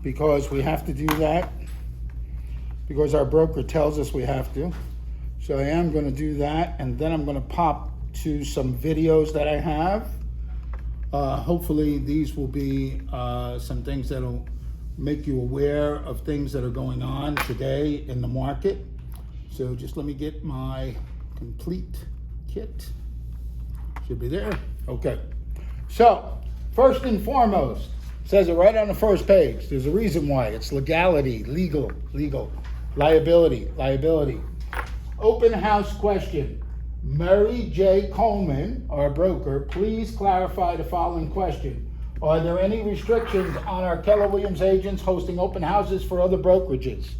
because we have to do that, because our broker tells us we have to. So I am going to do that, and then I'm going to pop to some videos that I have. Hopefully these will be some things that will make you aware of things that are going on today in the market. So just let me get my complete kit. Should be there. Okay. So first and foremost, says it right on the first page. There's a reason why. It's legality, legal, liability. Open house question. Murray J. Coleman, our broker, please clarify the following question. Are there any restrictions on our Keller Williams agents hosting open houses for other brokerages?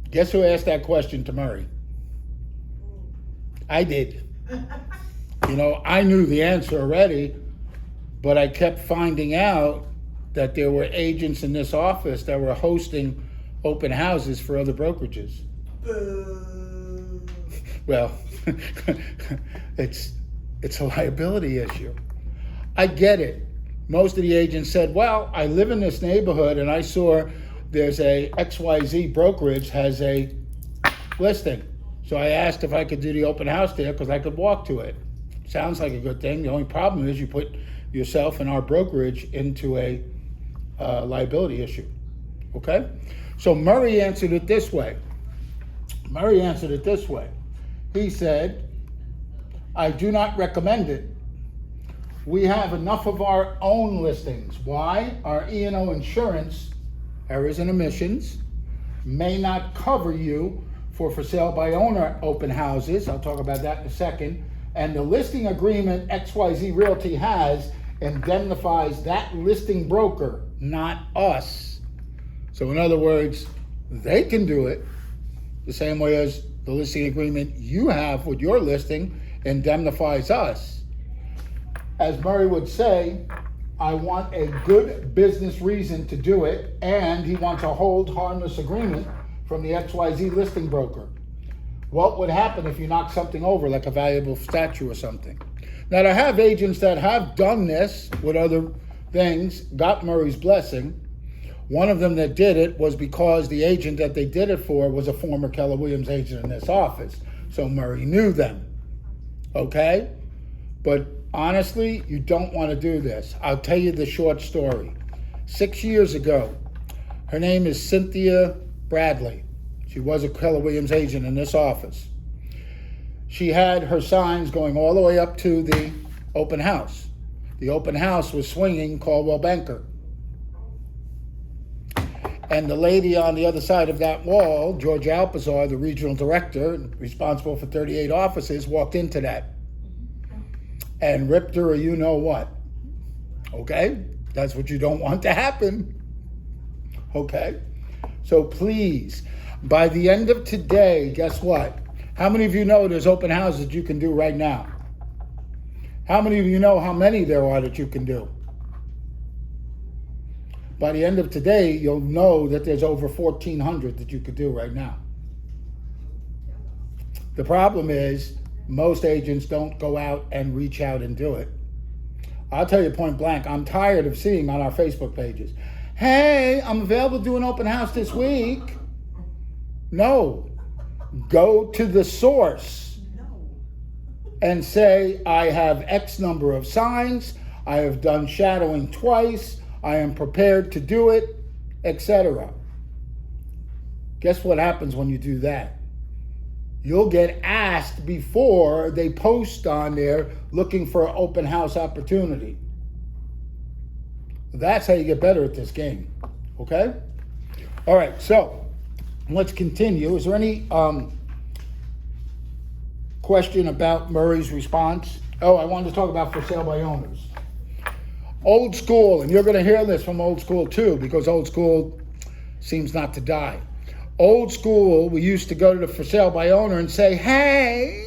Guess who asked that question to Murray? I did. I knew the answer already, but I kept finding out that there were agents in this office that were hosting open houses for other brokerages. Well, it's a liability issue. I get it. Most of the agents said, well, I live in this neighborhood and I saw there's a XYZ brokerage has a listing. So I asked if I could do the open house there because I could walk to it. Sounds like a good thing. The only problem is you put yourself and our brokerage into a liability issue. Okay? So Murray answered it this way. He said, I do not recommend it. We have enough of our own listings. Why? Our E&O insurance, errors and omissions, may not cover you for sale by owner open houses. I'll talk about that in a second. And the listing agreement XYZ Realty has indemnifies that listing broker, not us. So in other words, they can do it the same way as the listing agreement you have with your listing indemnifies us. As Murray would say, I want a good business reason to do it, and he wants a hold harmless agreement from the XYZ listing broker. What would happen if you knock something over, like a valuable statue or something? Now, I have agents that have done this with other things, got Murray's blessing. One of them that did it was because the agent that they did it for was a former Keller Williams agent in this office. So Murray knew them. Okay? But honestly, you don't want to do this. I'll tell you the short story. 6 years ago, her name is Cynthia Bradley. She was a Keller Williams agent in this office. She had her signs going all the way up to the open house. The open house was swinging Caldwell Banker. And the lady on the other side of that wall, George Alpazar, the regional director, responsible for 38 offices, walked into that and ripped her a you-know-what. Okay? That's what you don't want to happen. Okay? So please, by the end of today, guess what? How many of you know there's open houses you can do right now? How many of you know how many there are that you can do? By the end of today, you'll know that there's over 1,400 that you could do right now. The problem is most agents don't go out and reach out and do it. I'll tell you point blank, I'm tired of seeing on our Facebook pages, hey, I'm available to do an open house this week. No. Go to the source and say, I have X number of signs, I have done shadowing twice, I am prepared to do it, etc. Guess what happens when you do that? You'll get asked before they post on there looking for an open house opportunity. That's how you get better at this game, okay? All right, so let's continue. Is there any question about Murray's response? Oh, I wanted to talk about for sale by owners. Old school, and you're going to hear this from old school too, because old school seems not to die. Old school, we used to go to the for sale by owner and say, hey,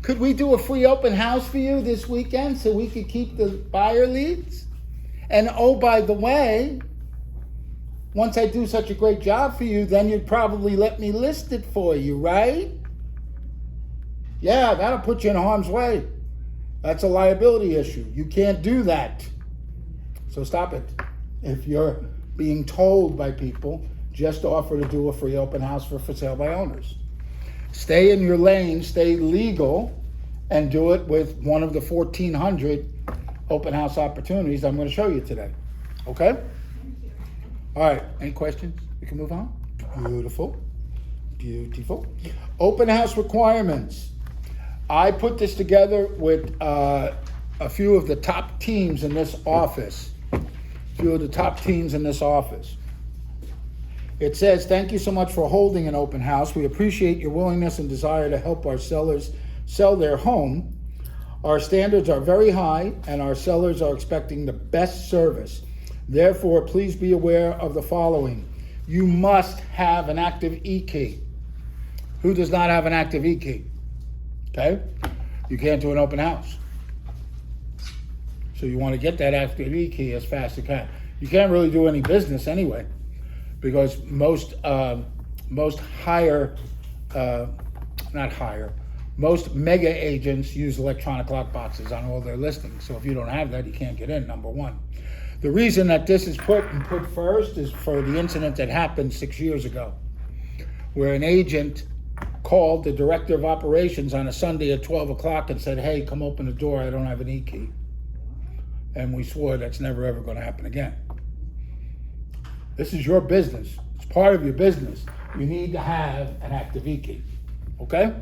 could we do a free open house for you this weekend so we could keep the buyer leads? And oh, by the way, once I do such a great job for you, then you'd probably let me list it for you, right? Yeah, that'll put you in harm's way. That's a liability issue. You can't do that. So stop it. If you're being told by people, just offer to do a free open house for sale by owners. Stay in your lane, stay legal, and do it with one of the 1,400 open house opportunities I'm going to show you today. Okay? All right, any questions? We can move on? Beautiful. Beautiful. Open house requirements. I put this together with a few of the top teams in this office. It says, thank you so much for holding an open house. We appreciate your willingness and desire to help our sellers sell their home. Our standards are very high and our sellers are expecting the best service. Therefore, please be aware of the following. You must have an active e-key. Who does not have an active e-key? Okay? You can't do an open house. So you want to get that active e-key as fast as you can. You can't really do any business anyway, because most mega agents use electronic lock boxes on all their listings. So if you don't have that, you can't get in, number one. The reason that this is put first is for the incident that happened 6 years ago, where an agent called the director of operations on a Sunday at 12 o'clock and said, hey, come open the door, I don't have an e-key. And we swore that's never ever going to happen again. This is your business. It's part of your business. You need to have an active e-key, okay?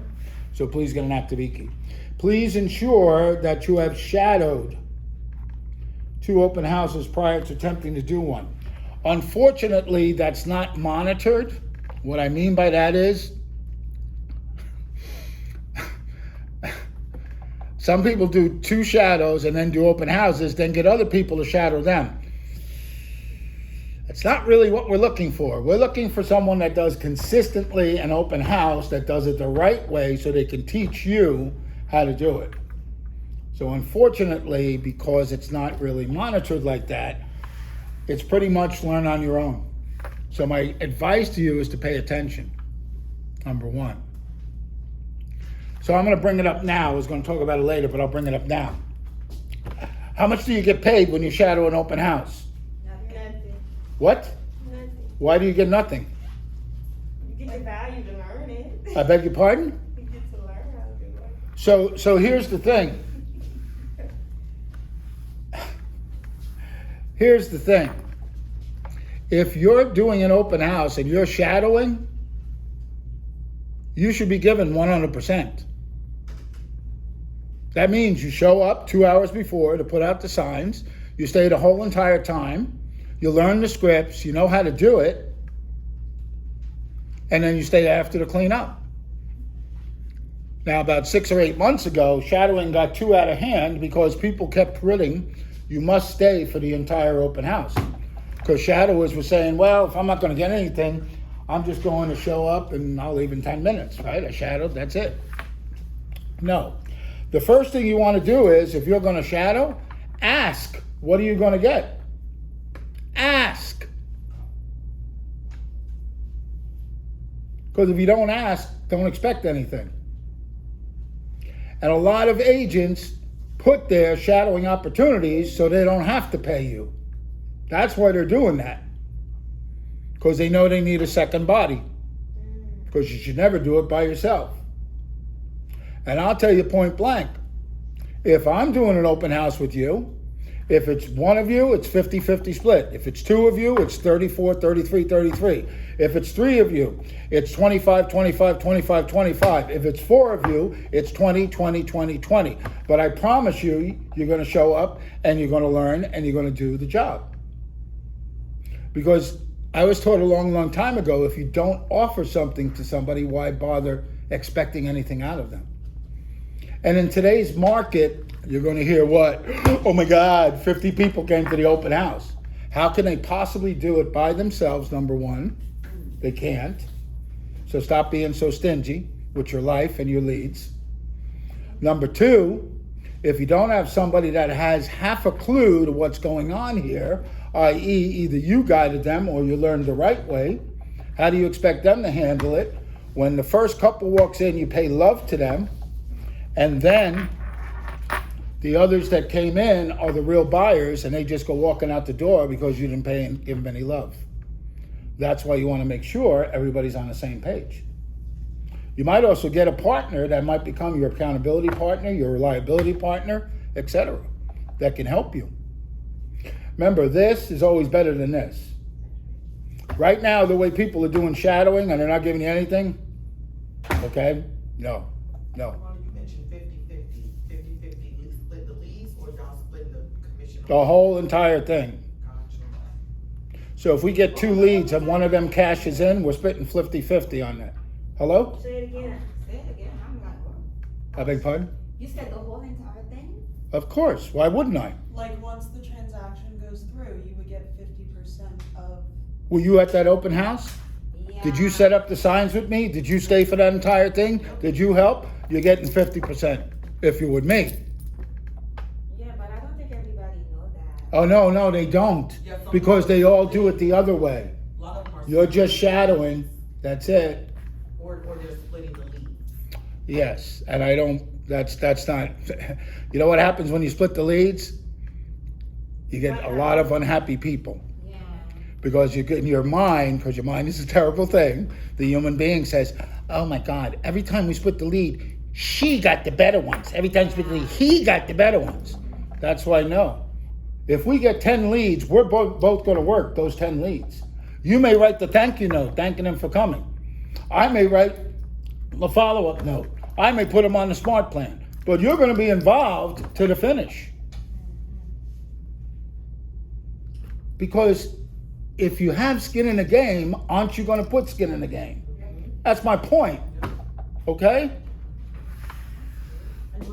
So please get an active e-key. Please ensure that you have shadowed 2 open houses prior to attempting to do one. Unfortunately, that's not monitored. What I mean by that is, some people do 2 shadows and then do open houses, then get other people to shadow them. It's not really what we're looking for. We're looking for someone that does consistently an open house, that does it the right way so they can teach you how to do it. So unfortunately, because it's not really monitored like that, it's pretty much learn on your own. So my advice to you is to pay attention, number one. So I'm going to bring it up now. I was going to talk about it later, but I'll bring it up now. How much do you get paid when you shadow an open house? Nothing. What? Nothing. Why do you get nothing? You get the value to learn it. I beg your pardon? You get to learn how to do it. So here's the thing. Here's the thing. If you're doing an open house and you're shadowing, you should be given 100%. That means you show up 2 hours before to put out the signs. You stay the whole entire time. You learn the scripts. You know how to do it. And then you stay after to clean up. Now, about 6 or 8 months ago, shadowing got too out of hand because people kept writing, you must stay for the entire open house. Because shadowers were saying, well, if I'm not going to get anything, I'm just going to show up and I'll leave in 10 minutes, right? I shadowed, that's it. No. The first thing you want to do is, if you're going to shadow, ask, what are you going to get? Ask. Because if you don't ask, don't expect anything. And a lot of agents put their shadowing opportunities so they don't have to pay you. That's why they're doing that. Because they know they need a second body. Because you should never do it by yourself. And I'll tell you point blank, if I'm doing an open house with you, if it's one of you, it's 50-50 split. If it's 2 of you, it's 34, 33, 33. If it's 3 of you, it's 25, 25, 25, 25. If it's 4 of you, it's 20, 20, 20, 20. But I promise you, you're going to show up and you're going to learn and you're going to do the job. Because I was taught a long, long time ago, if you don't offer something to somebody, why bother expecting anything out of them? And in today's market, you're going to hear what? Oh my God, 50 people came to the open house. How can they possibly do it by themselves, number one? They can't. So stop being so stingy with your life and your leads. Number two, if you don't have somebody that has half a clue to what's going on here, i.e. either you guided them or you learned the right way, how do you expect them to handle it? When the first couple walks in, you pay love to them, and then The others that came in are the real buyers, and they just go walking out the door because you didn't pay and give them any love. That's why you want to make sure everybody's on the same page. You might also get a partner that might become your accountability partner, your reliability partner, etc., that can help you. Remember, this is always better than this. Right now, the way people are doing shadowing and they're not giving you anything, okay? No. Well, you mentioned 50-50. 50-50, you split the leads or y'all split the commission? The whole entire thing. Gotcha. So if we get 2 leads and one of them cashes in, we're splitting 50-50 on that. Hello? Say it again. Say it again. I'm like, what? I beg pardon? You said the whole entire thing? Of course. Why wouldn't I? Like, once the transaction goes through, you would get 50% of. Were you at that open house? Yeah. Did you set up the signs with me? Did you stay for that entire thing? Did you help? You're getting 50% if you're with me. Yeah, but I don't think everybody know that. Oh, no, they don't. Because they all do it the other way. A lot of them are. You're just shadowing. That's it. Or they're splitting the leads. Yes, and I don't, that's not, you know what happens when you split the leads? You get a lot of unhappy people. Yeah. Because you get in your mind, because your mind is a terrible thing, the human being says, oh my God, every time we split the lead, she got the better ones. Every time we split the lead, he got the better ones. That's why no. If we get 10 leads, we're both going to work those 10 leads. You may write the thank you note, thanking them for coming. I may write the follow-up note. I may put them on the smart plan. But you're going to be involved to the finish. Because if you have skin in the game, aren't you going to put skin in the game? That's my point. Okay?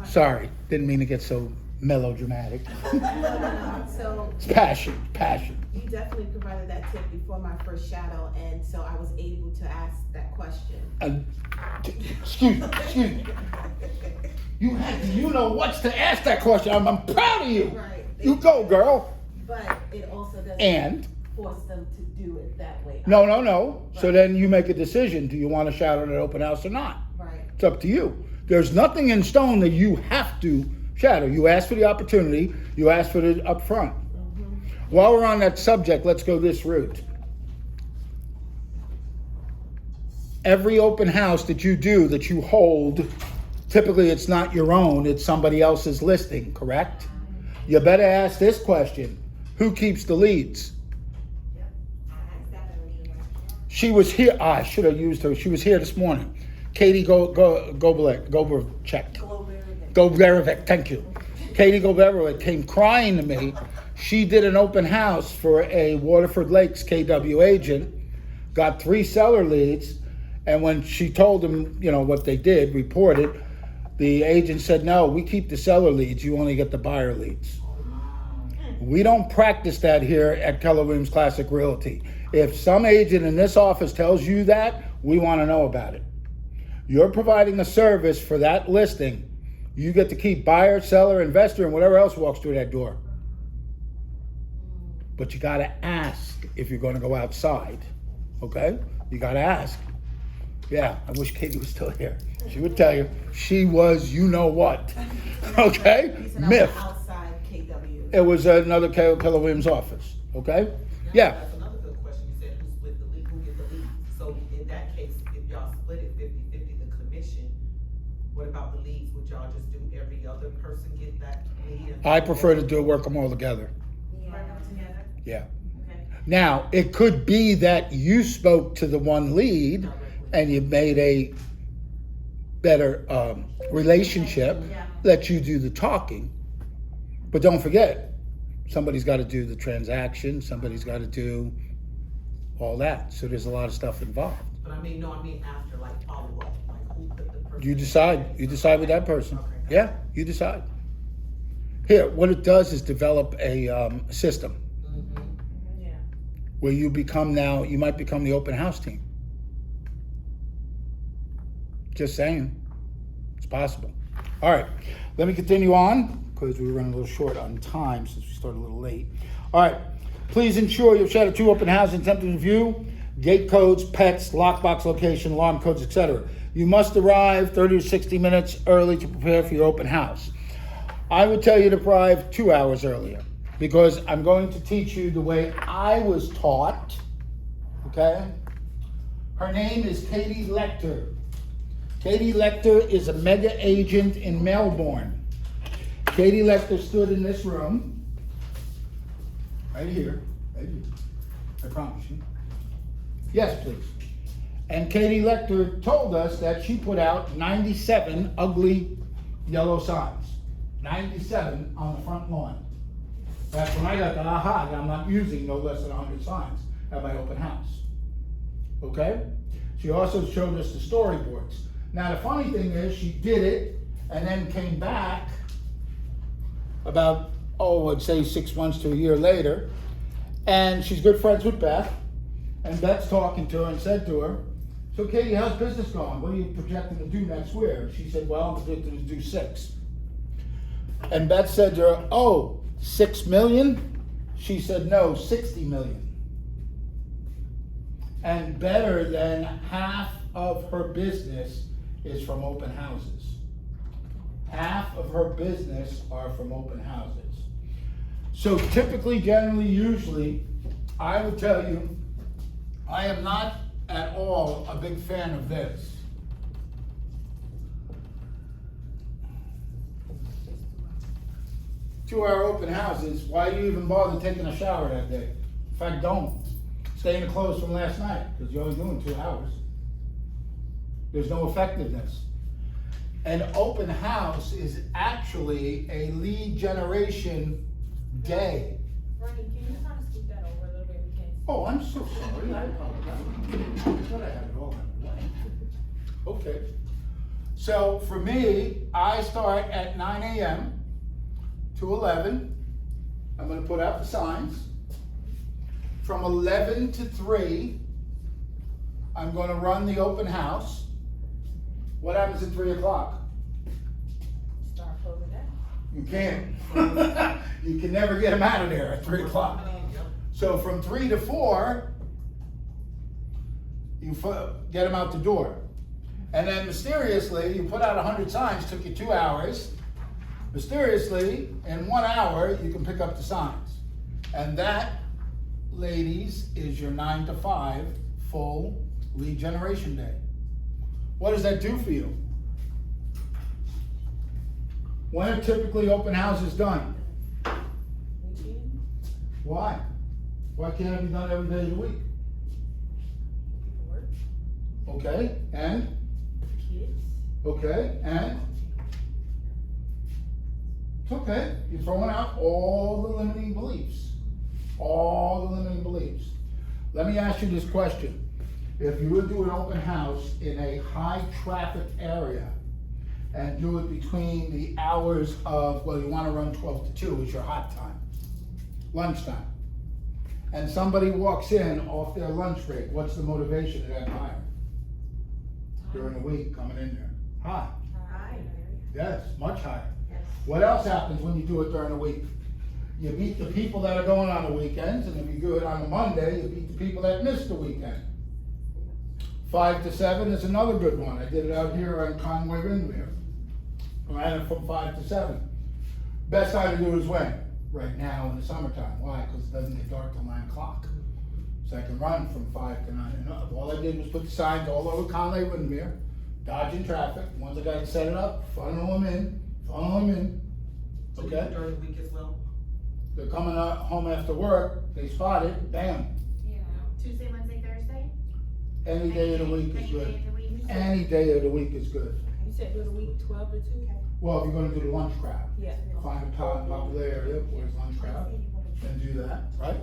Sorry, didn't mean to get so melodramatic. So It's passion. you definitely provided that tip before my first shadow, and so I was able to ask that question. Excuse me. You know what's to ask that question. I'm proud of you. Right. You go, girl. But it also doesn't And force them to do it that way. no. So then you make a decision. Do you want to shadow at an open house or not? Right. It's up to you. There's nothing in stone that you have to shadow. You ask for the opportunity. You ask for it up front. While we're on that subject, let's go this route. Every open house that you do, that you hold, typically it's not your own, it's somebody else's listing, correct? You better ask this question. Who keeps the leads? I asked that already. She was here. I should have used her. She was here this morning. Katie Goberevic, thank you. Katie Goberevic came crying to me. She did an open house for a Waterford Lakes KW agent, got 3 seller leads, and when she told them, what they did, reported, the agent said, no, we keep the seller leads, you only get the buyer leads. We don't practice that here at Keller Williams Classic Realty. If some agent in this office tells you that, we want to know about it. You're providing a service for that listing. You get to keep buyer, seller, investor, and whatever else walks through that door. But you got to ask if you're going to go outside. Okay? You got to ask. Yeah, I wish Katie was still here. She would tell you. She was what. Okay? Myth. Outside KW. It was another Keller Williams office. Okay? Yeah. That's another good question. You said who split the lead, who get the lead. So in that case, if y'all split it 50-50, the commission, what about the leads? Would y'all just do every other person get that lead? I prefer to work them all together. Right now together. Yeah. Okay. Now, it could be that you spoke to the one lead and you made a better relationship, let you do the talking. But don't forget, somebody's got to do the transaction, somebody's got to do all that. So there's a lot of stuff involved. But I mean after, like, follow up, like who put the person? You decide with that person. Okay. Yeah, you decide. Here, what it does is develop a system Mm-hmm. Yeah. where you might become the open house team. Just saying. It's possible. All right. Let me continue on because we're running a little short on time since we started a little late. All right. Please ensure you've shadowed 2 open houses attempting to view, gate codes, pets, lockbox location, alarm codes, etc. You must arrive 30 to 60 minutes early to prepare for your open house. I would tell you to arrive 2 hours earlier because I'm going to teach you the way I was taught. Okay? Her name is Katie Lecter. Katie Lecter is a mega agent in Melbourne. Katie Lecter stood in this room, right here, I promise you. Yes, please. And Katie Lecter told us that she put out 97 ugly yellow signs. 97 on the front lawn. That's when I got the aha, that I'm not using no less than 100 signs at my open house. Okay? She also showed us the storyboards. Now the funny thing is she did it and then came back about, I'd say 6 months to a year later, and she's good friends with Beth, and Beth's talking to her and said to her, so Katie, how's business going? What are you projecting to do next year? She said, well, I'm projecting to do 6. And Beth said to her, 6 million? She said, no, 60 million. And better than half of her business is from open houses. Half of her business are from open houses. So typically, generally, usually, I would tell you, I am not at all a big fan of this. Two-hour open houses, why do you even bother taking a shower that day? In fact, don't. Stay in the clothes from last night, because you're only doing 2 hours. There's no effectiveness. An open house is actually a lead generation day. Ronnie, can you kind of scoot that over a little bit? We can't see. Oh, I'm so sorry. I apologize. I thought I had it all in the way. Okay. So for me, I start at 9 a.m. to 11. I'm going to put out the signs. From 11 to 3, I'm going to run the open house. What happens at 3 o'clock? Start closing down. You can't. You can never get them out of there at 3 o'clock. So from 3 to 4, you get them out the door. And then mysteriously, you put out 100 signs, took you 2 hours. Mysteriously, in 1 hour, you can pick up the signs. And that, ladies, is your 9 to 5 full lead generation day. What does that do for you? When are typically open houses done? Weekend, Why? Why can't it be done every day of the week? people work, Okay, and? kids. Okay, and? It's okay. You're throwing out all the limiting beliefs. All the limiting beliefs. Let me ask you this question. If you would do an open house in a high traffic area and do it between the hours of, well, you want to run 12 to 2 is your hot time, lunchtime. And somebody walks in off their lunch break, what's the motivation of that buyer? During the week coming in there. High. Hi. Yes, much higher. Yes. What else happens when you do it during the week? You beat the people that are going on the weekends, and if you do it on a Monday, you beat the people that miss the weekend. 5 to 7 is another good one. I did it out here on Conway Windermere. Ran it from 5 to 7. Best time to do is when? Right now in the summertime. Why? Because it doesn't get dark till 9 o'clock. So I can run from 5 to 9 and up. All I did was put the signs all over Conway Windermere, dodging traffic. Once I got it set it up, funnel them in. So you do Okay? it during the week as well? They're coming out home after work, they spot it, bam. Yeah, Tuesday, Wednesday, Thursday? Any day of the week is Any good. day of the week? Any day of the week is good. You said during the week, 12 to 2? Well, if you're gonna do the lunch crowd, Yeah. find a popular area where it's lunch crowd, and do that, right?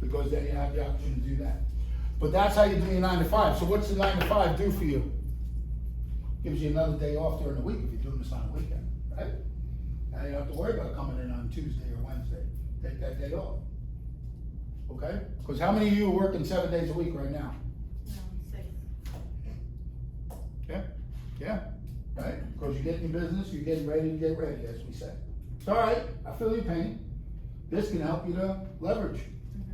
Because then you have the option to do that. But that's how you do your 9 to 5. So what's the 9 to 5 do for you? Gives you another day off during the week if you're doing this on a weekend, right? Now you don't have to worry about coming in on Tuesday or Wednesday. Take that day off. Okay? Because how many of you are working 7 days a week right now? No, 6. Yeah, yeah, right? Because you're getting your business, you're getting ready to get ready, as we say. It's all right, I feel your pain. This can help you to leverage,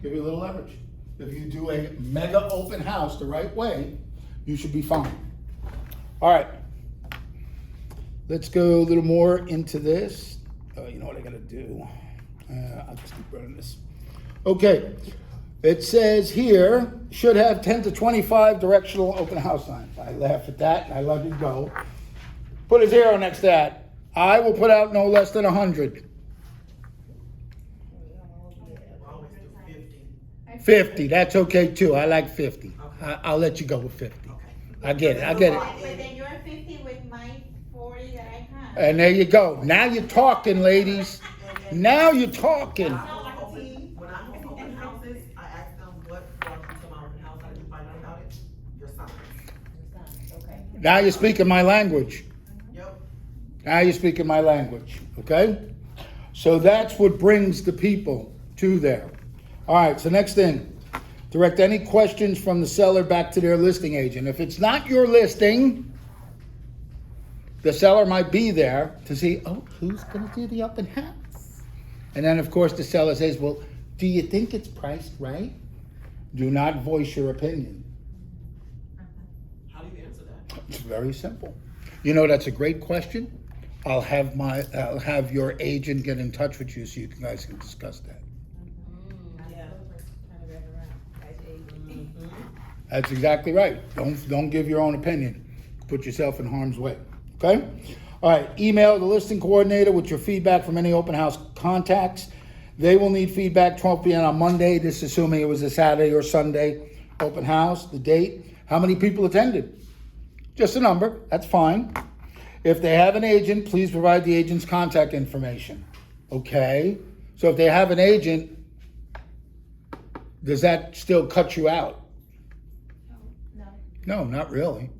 give you a little leverage. If you do a mega open house the right way, you should be fine. All right, let's go a little more into this. You know what I gotta do? I'll just keep running this. Okay, it says here, should have 10 to 25 directional open house signs. I laugh at that and I let it go. Put a 0 next to that. I will put out no less than 100. Always do 50. 50, that's okay too. I like 50. I'll let you go with 50. I get it. But then you're 50 with my 40 that I have. And there you go. Now you're talking, ladies. Now you're talking. When I'm on open houses, I ask them what brought you to my open house, how did you find out about it? Your signs. Okay. Now you're speaking my language. Yep. Now you're speaking my language, okay? So that's what brings the people to there. All right, so next thing. Direct any questions from the seller back to their listing agent. If it's not your listing, the seller might be there to see, oh, who's going to do the open house? And then, of course, the seller says, well, do you think it's priced right? Do not voice your opinion. How do you answer that? It's very simple. You know, that's a great question. I'll have your agent get in touch with you so you guys can discuss that. That's exactly right. Don't give your own opinion. Put yourself in harm's way. Okay? All right. Email the listing coordinator with your feedback from any open house contacts. They will need feedback 12 p.m. on Monday. This is assuming it was a Saturday or Sunday open house. The date. How many people attended? Just a number. That's fine. If they have an agent, please provide the agent's contact information. Okay? So if they have an agent, does that still cut you out? No, not really.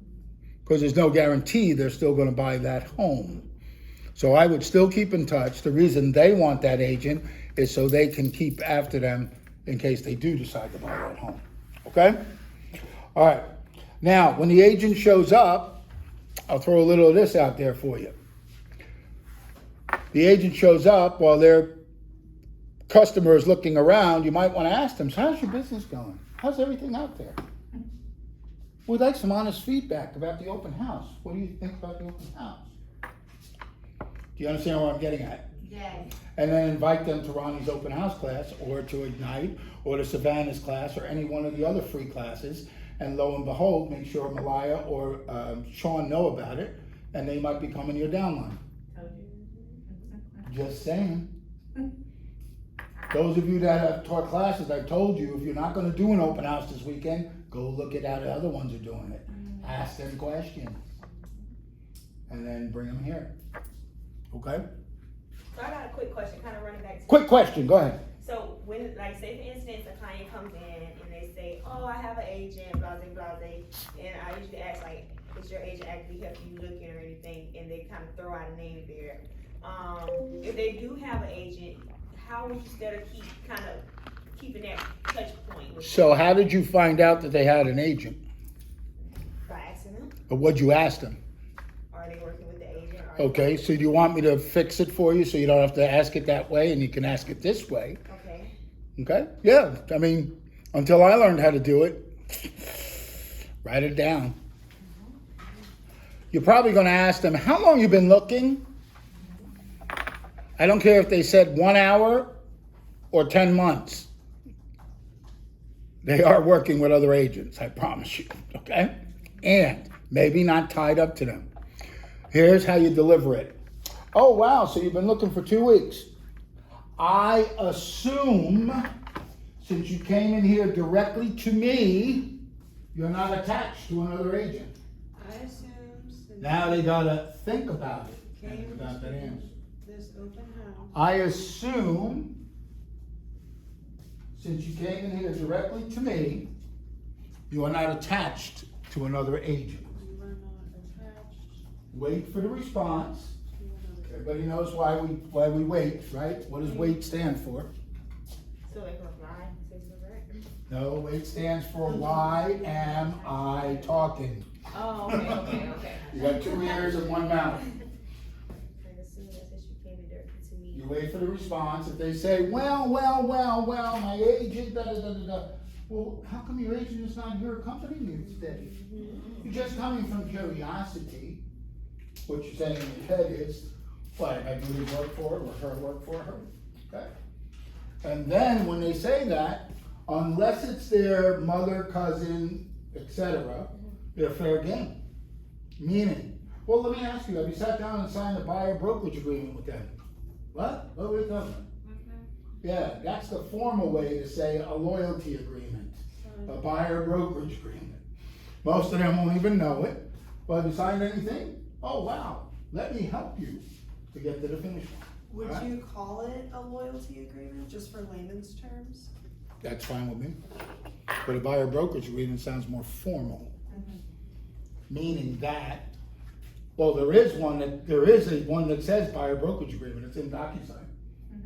Because there's no guarantee they're still going to buy that home. So I would still keep in touch. The reason they want that agent is so they can keep after them in case they do decide to buy that home. Okay? All right. Now, when the agent shows up, I'll throw a little of this out there for you. The agent shows up while their customer is looking around. You might want to ask them, so how's your business going? How's everything out there? We'd like some honest feedback about the open house. What do you think about the open house? Do you understand what I'm getting at? Yes. And then invite them to Ronnie's open house class or to Ignite or to Savannah's class or any one of the other free classes. And lo and behold, make sure Malaya or Sean know about it and they might be coming your downline. Just saying. Those of you that have taught classes, I told you, if you're not going to do an open house this weekend, go look at how the other ones are doing it. Ask them questions. And then bring them here. Okay? So I got a quick question, kind of running back to. Quick question, go ahead. So when, like, say for instance, a client comes in and they say, oh, I have an agent, blase, blase, and I usually ask, like, is your agent actually helping you looking or anything, and they kind of throw out a name there. If they do have an agent, how would you still keeping that touch point with So how did you find out that they had an agent? by asking them? Or what'd you ask them? Are they working with the agent? Are they Okay, so do you want me to fix it for you so you don't have to ask it that way and you can ask it this way? Okay. Okay? Yeah, I mean, until I learned how to do it, write it down. You're probably going to ask them, how long you been looking? I don't care if they said 1 hour or 10 months. They are working with other agents, I promise you, okay? And maybe not tied up to them. Here's how you deliver it. Oh, wow, so you've been looking for 2 weeks. I assume, since you came in here directly to me, you're not attached to another agent. I assume since Now they gotta think about it. Came And about that answer. this open house, I assume, since you came in here directly to me, you are not attached to another agent. you are not attached Wait for the response. to another. Everybody knows why we wait, right? What does wait stand for? So they can reply, say something, right? No, wait stands for why am I talking? Oh, okay. You got 2 ears and 1 mouth. And as soon as you came in directly to me. You wait for the response. If they say, well, my agent, da da da da da. Well, how come your agent is not here accompanying you today? You're just coming from curiosity. What you're saying in your head is, Like I do his work for her or her work for her, okay? And then when they say that, unless it's their mother, cousin, etc., they're fair game. Meaning, well, let me ask you, have you sat down and signed a buyer brokerage agreement with them? What? What are we talking about? Yeah, that's the formal way to say a loyalty agreement, a buyer brokerage agreement. Most of them won't even know it. Well, have you signed anything? Oh, wow, let me help you to get to the finish line. Would Alright? you call it a loyalty agreement, just for layman's terms? That's fine with me. But a buyer brokerage agreement sounds more formal. Meaning that, well, there is one that says buyer brokerage agreement, it's in DocuSign.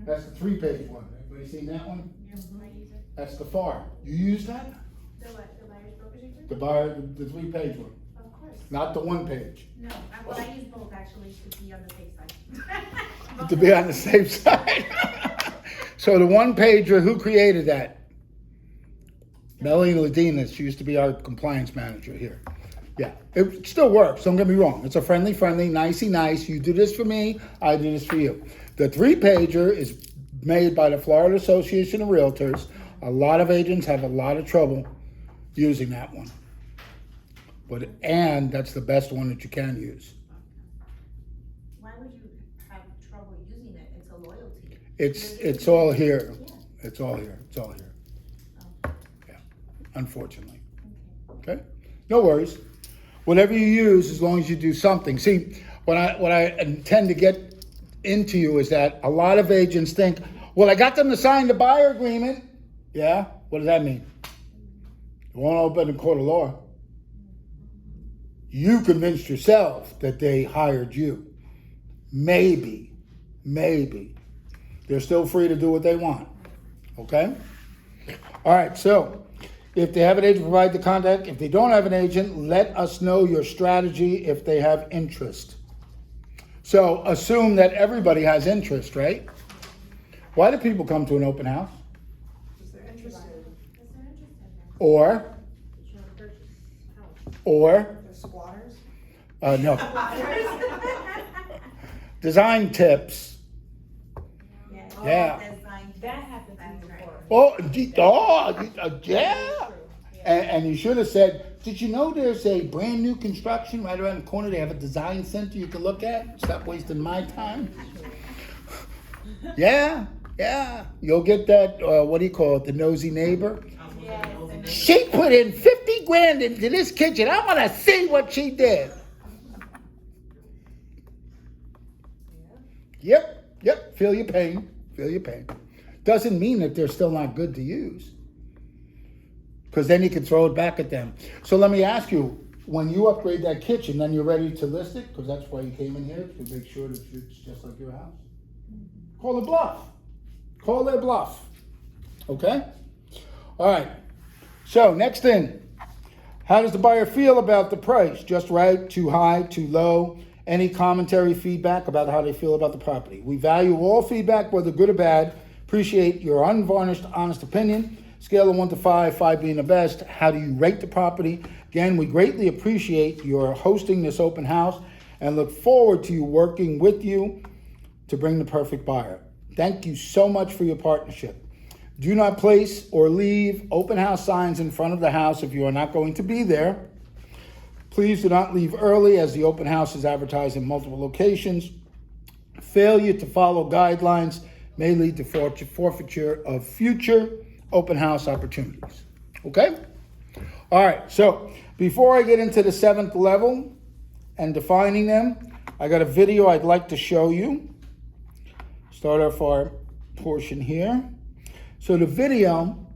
That's the 3-page one, everybody seen that one? I use it. That's the FAR. You use that? The what, the buyer's brokerage agreement? The 3-page one, Of course. not the 1-page. No, I use both actually to be on the safe side. To be on the safe side. So the 1-pager, who created that? Melanie Ladinas, she used to be our compliance manager here. Yeah, it still works, don't get me wrong. It's a friendly, nicey nice. You do this for me, I do this for you. The 3-pager is made by the Florida Association of Realtors. A lot of agents have a lot of trouble using that one. And that's the best one that you can use. Why would you have trouble using it? It's a loyalty. It's all here. It's all here. It's all here. Yeah, unfortunately. Okay? No worries. Whatever you use, as long as you do something. See, what I intend to get into you is that a lot of agents think, well, I got them to sign the buyer agreement. Yeah? What does that mean? It won't open in court of law. You convinced yourself that they hired you. Maybe. They're still free to do what they want. Okay? All right, so if they have an agent, provide the contact. If they don't have an agent, let us know your strategy if they have interest. So assume that everybody has interest, right? Why do people come to an open house? Because they're interested. Or They're squatters. no. Design tips. Yeah. That happened to me before. Yeah. And you should have said, did you know there's a brand new construction right around the corner? They have a design center you can look at. Stop wasting my time. Yeah. You'll get that, what do you call it, the nosy neighbor? She put in 50 grand into this kitchen. I want to see what she did. Yep. Feel your pain. Doesn't mean that they're still not good to use. Because then you can throw it back at them. So let me ask you, when you upgrade that kitchen, then you're ready to list it? Because that's why you came in here, to make sure that it's just like your house. Call their bluff. Okay? All right. So next thing, how does the buyer feel about the price? Just right, too high, too low? Any commentary, feedback about how they feel about the property? We value all feedback, whether good or bad. Appreciate your unvarnished, honest opinion. Scale of 1 to 5, 5 being the best. How do you rate the property? Again, we greatly appreciate your hosting this open house and look forward to working with you to bring the perfect buyer. Thank you so much for your partnership. Do not place or leave open house signs in front of the house if you are not going to be there. Please do not leave early as the open house is advertised in multiple locations. Failure to follow guidelines may lead to forfeiture of future open house opportunities. Okay? All right, so before I get into the 7th level and defining them, I got a video I'd like to show you. Start off our portion here. So the video,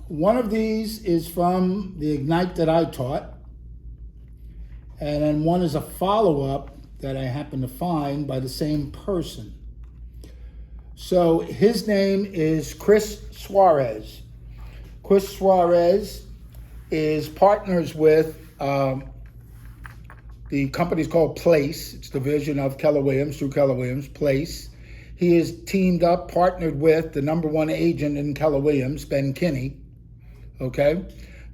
one of these is from the Ignite that I taught. And then one is a follow-up that I happened to find by the same person. So his name is Chris Suarez. Chris Suarez is partners with the company's called Place. It's a division of Keller Williams, through Keller Williams, Place. He is teamed up, partnered with the #1 agent in Keller Williams, Ben Kinney. Okay?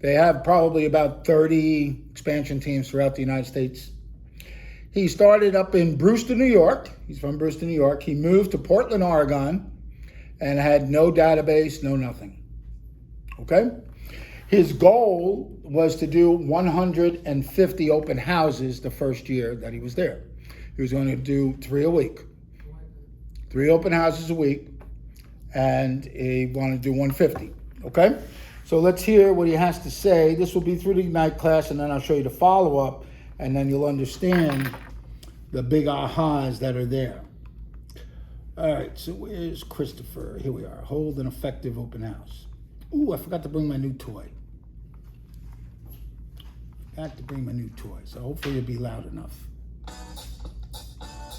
They have probably about 30 expansion teams throughout the United States. He started up in Brewster, New York. He's from Brewster, New York. He moved to Portland, Oregon, and had no database, no nothing. Okay? His goal was to do 150 open houses the first year that he was there. He was going to do 3 a week. 3 open houses a week, and he wanted to do 150. Okay? So let's hear what he has to say. This will be through the Ignite class, and then I'll show you the follow-up, and then you'll understand the big ahas that are there. All right, so where's Christopher? Here we are. Hold an effective open house. Ooh, I forgot to bring my new toy. So hopefully it'll be loud enough.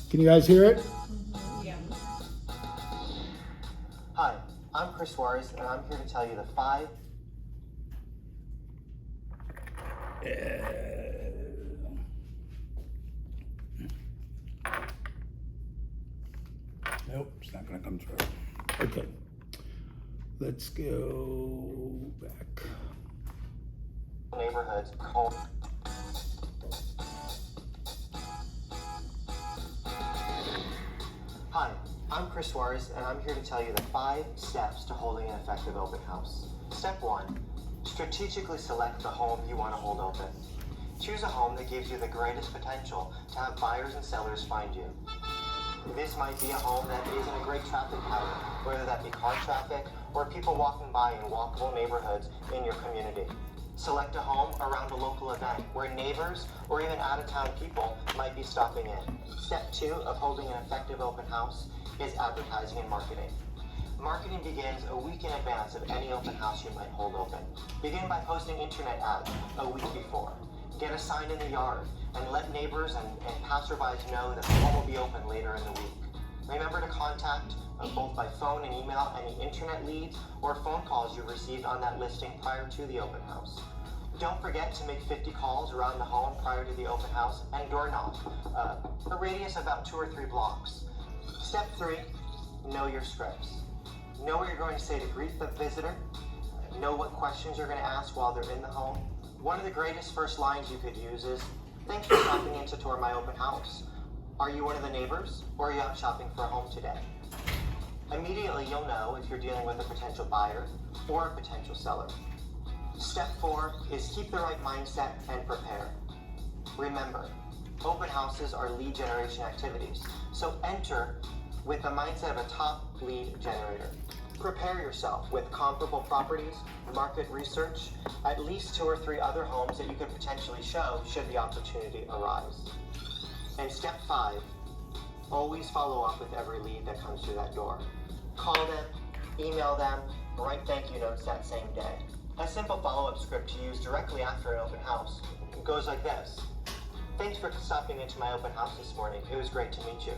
Can you guys hear it? Yeah. Hi, I'm Chris Suarez, and I'm here to tell you the 5. Nope, it's not gonna come through. Okay, let's go back. Neighborhoods called. Hi, I'm Chris Suarez, and I'm here to tell you the 5 steps to holding an effective open house. Step 1, strategically select the home you want to hold open. Choose a home that gives you the greatest potential to have buyers and sellers find you. This might be a home that is in a great traffic pattern, whether that be car traffic or people walking by in walkable neighborhoods in your community. Select a home around a local event where neighbors or even out-of-town people might be stopping in. Step 2 of holding an effective open house is advertising and marketing. Marketing begins a week in advance of any open house you might hold open. Begin by posting internet ads a week before. Get a sign in the yard and let neighbors and passerbys know that the home will be open later in the week. Remember to contact both by phone and email any internet leads or phone calls you received on that listing prior to the open house. Don't forget to make 50 calls around the home prior to the open house and door knock, a radius of about 2 or 3 blocks. Step 3, know your scripts. Know what you're going to say to greet the visitor. Know what questions you're going to ask while they're in the home. One of the greatest first lines you could use is, "Thanks for stopping in to tour my open house. Are you one of the neighbors, or are you out shopping for a home today?" Immediately you'll know if you're dealing with a potential buyer or a potential seller. Step 4 is keep the right mindset and prepare. Remember, open houses are lead generation activities, so enter with the mindset of a top lead generator. Prepare yourself with comparable properties, market research, at least 2 or 3 other homes that you could potentially show should the opportunity arise. And step 5, always follow up with every lead that comes through that door. Call them, email them, write thank you notes that same day. A simple follow-up script to use directly after an open house goes like this. "Thanks for stopping into my open house this morning. It was great to meet you.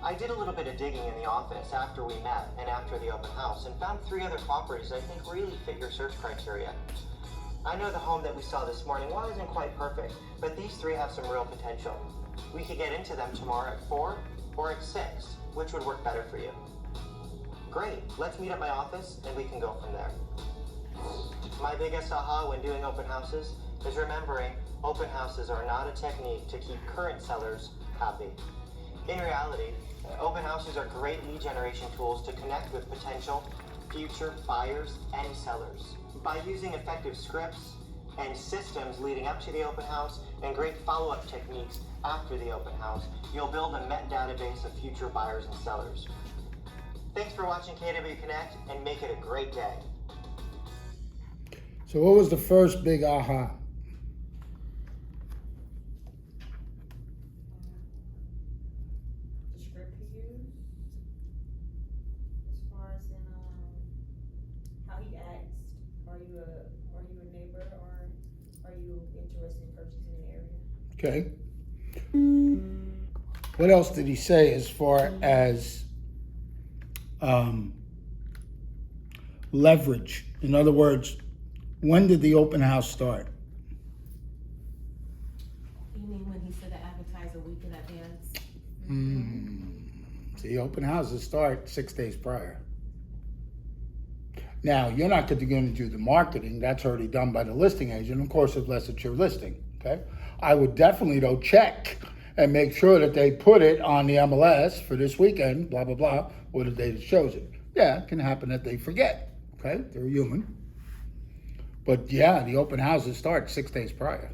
I did a little bit of digging in the office after we met and after the open house and found 3 other properties I think really fit your search criteria. I know the home that we saw this morning wasn't quite perfect, but these 3 have some real potential. We could get into them tomorrow at 4 or at 6, which would work better for you." Great, let's meet at my office and we can go from there. My biggest aha when doing open houses is remembering open houses are not a technique to keep current sellers happy. In reality, open houses are great lead generation tools to connect with potential future buyers and sellers. By using effective scripts and systems leading up to the open house and great follow-up techniques after the open house, you'll build a database of future buyers and sellers. Thanks for watching KW Connect and make it a great day. So what was the first big aha? The script he used, as far as in, how he asked, are you a neighbor or are you interested in purchasing an area? Okay. What else did he say as far as leverage? In other words, when did the open house start? You mean when he said to advertise a week in advance? See, open houses start 6 days prior. Now, you're not going to do the marketing. That's already done by the listing agent, of course, unless it's your listing, okay? I would definitely, though, check and make sure that they put it on the MLS for this weekend, blah, blah, blah, or the date it shows it. Yeah, it can happen that they forget, okay? They're human. But yeah, the open houses start 6 days prior.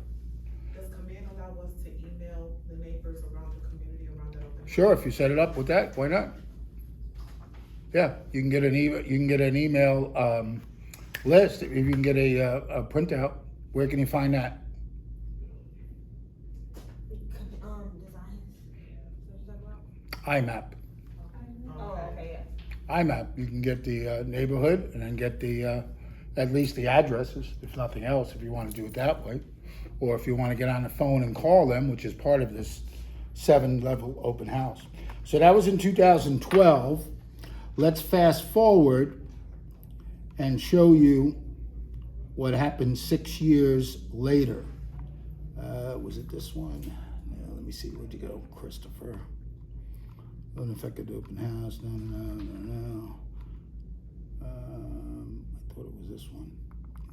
Does command allow us to email the neighbors around the community around that open house? Sure, if you set it up with that, why not? Yeah, you can get an email list. If you can get a printout, where can you find that? IMAP. Oh, okay, yeah. IMAP. You can get the neighborhood and then get the at least the addresses, if nothing else, if you want to do it that way, or if you want to get on the phone and call them, which is part of this 7-level open house. So that was in 2012. Let's fast forward and show you what happened 6 years later. Was it this one? Yeah, let me see, where'd you go, Christopher? Unaffected open house, no. I thought it was this one,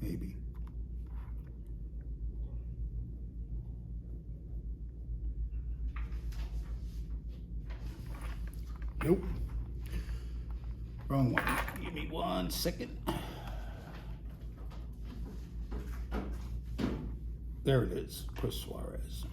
maybe. Nope. Wrong one. Give me 1 second. There it is, Chris Suarez.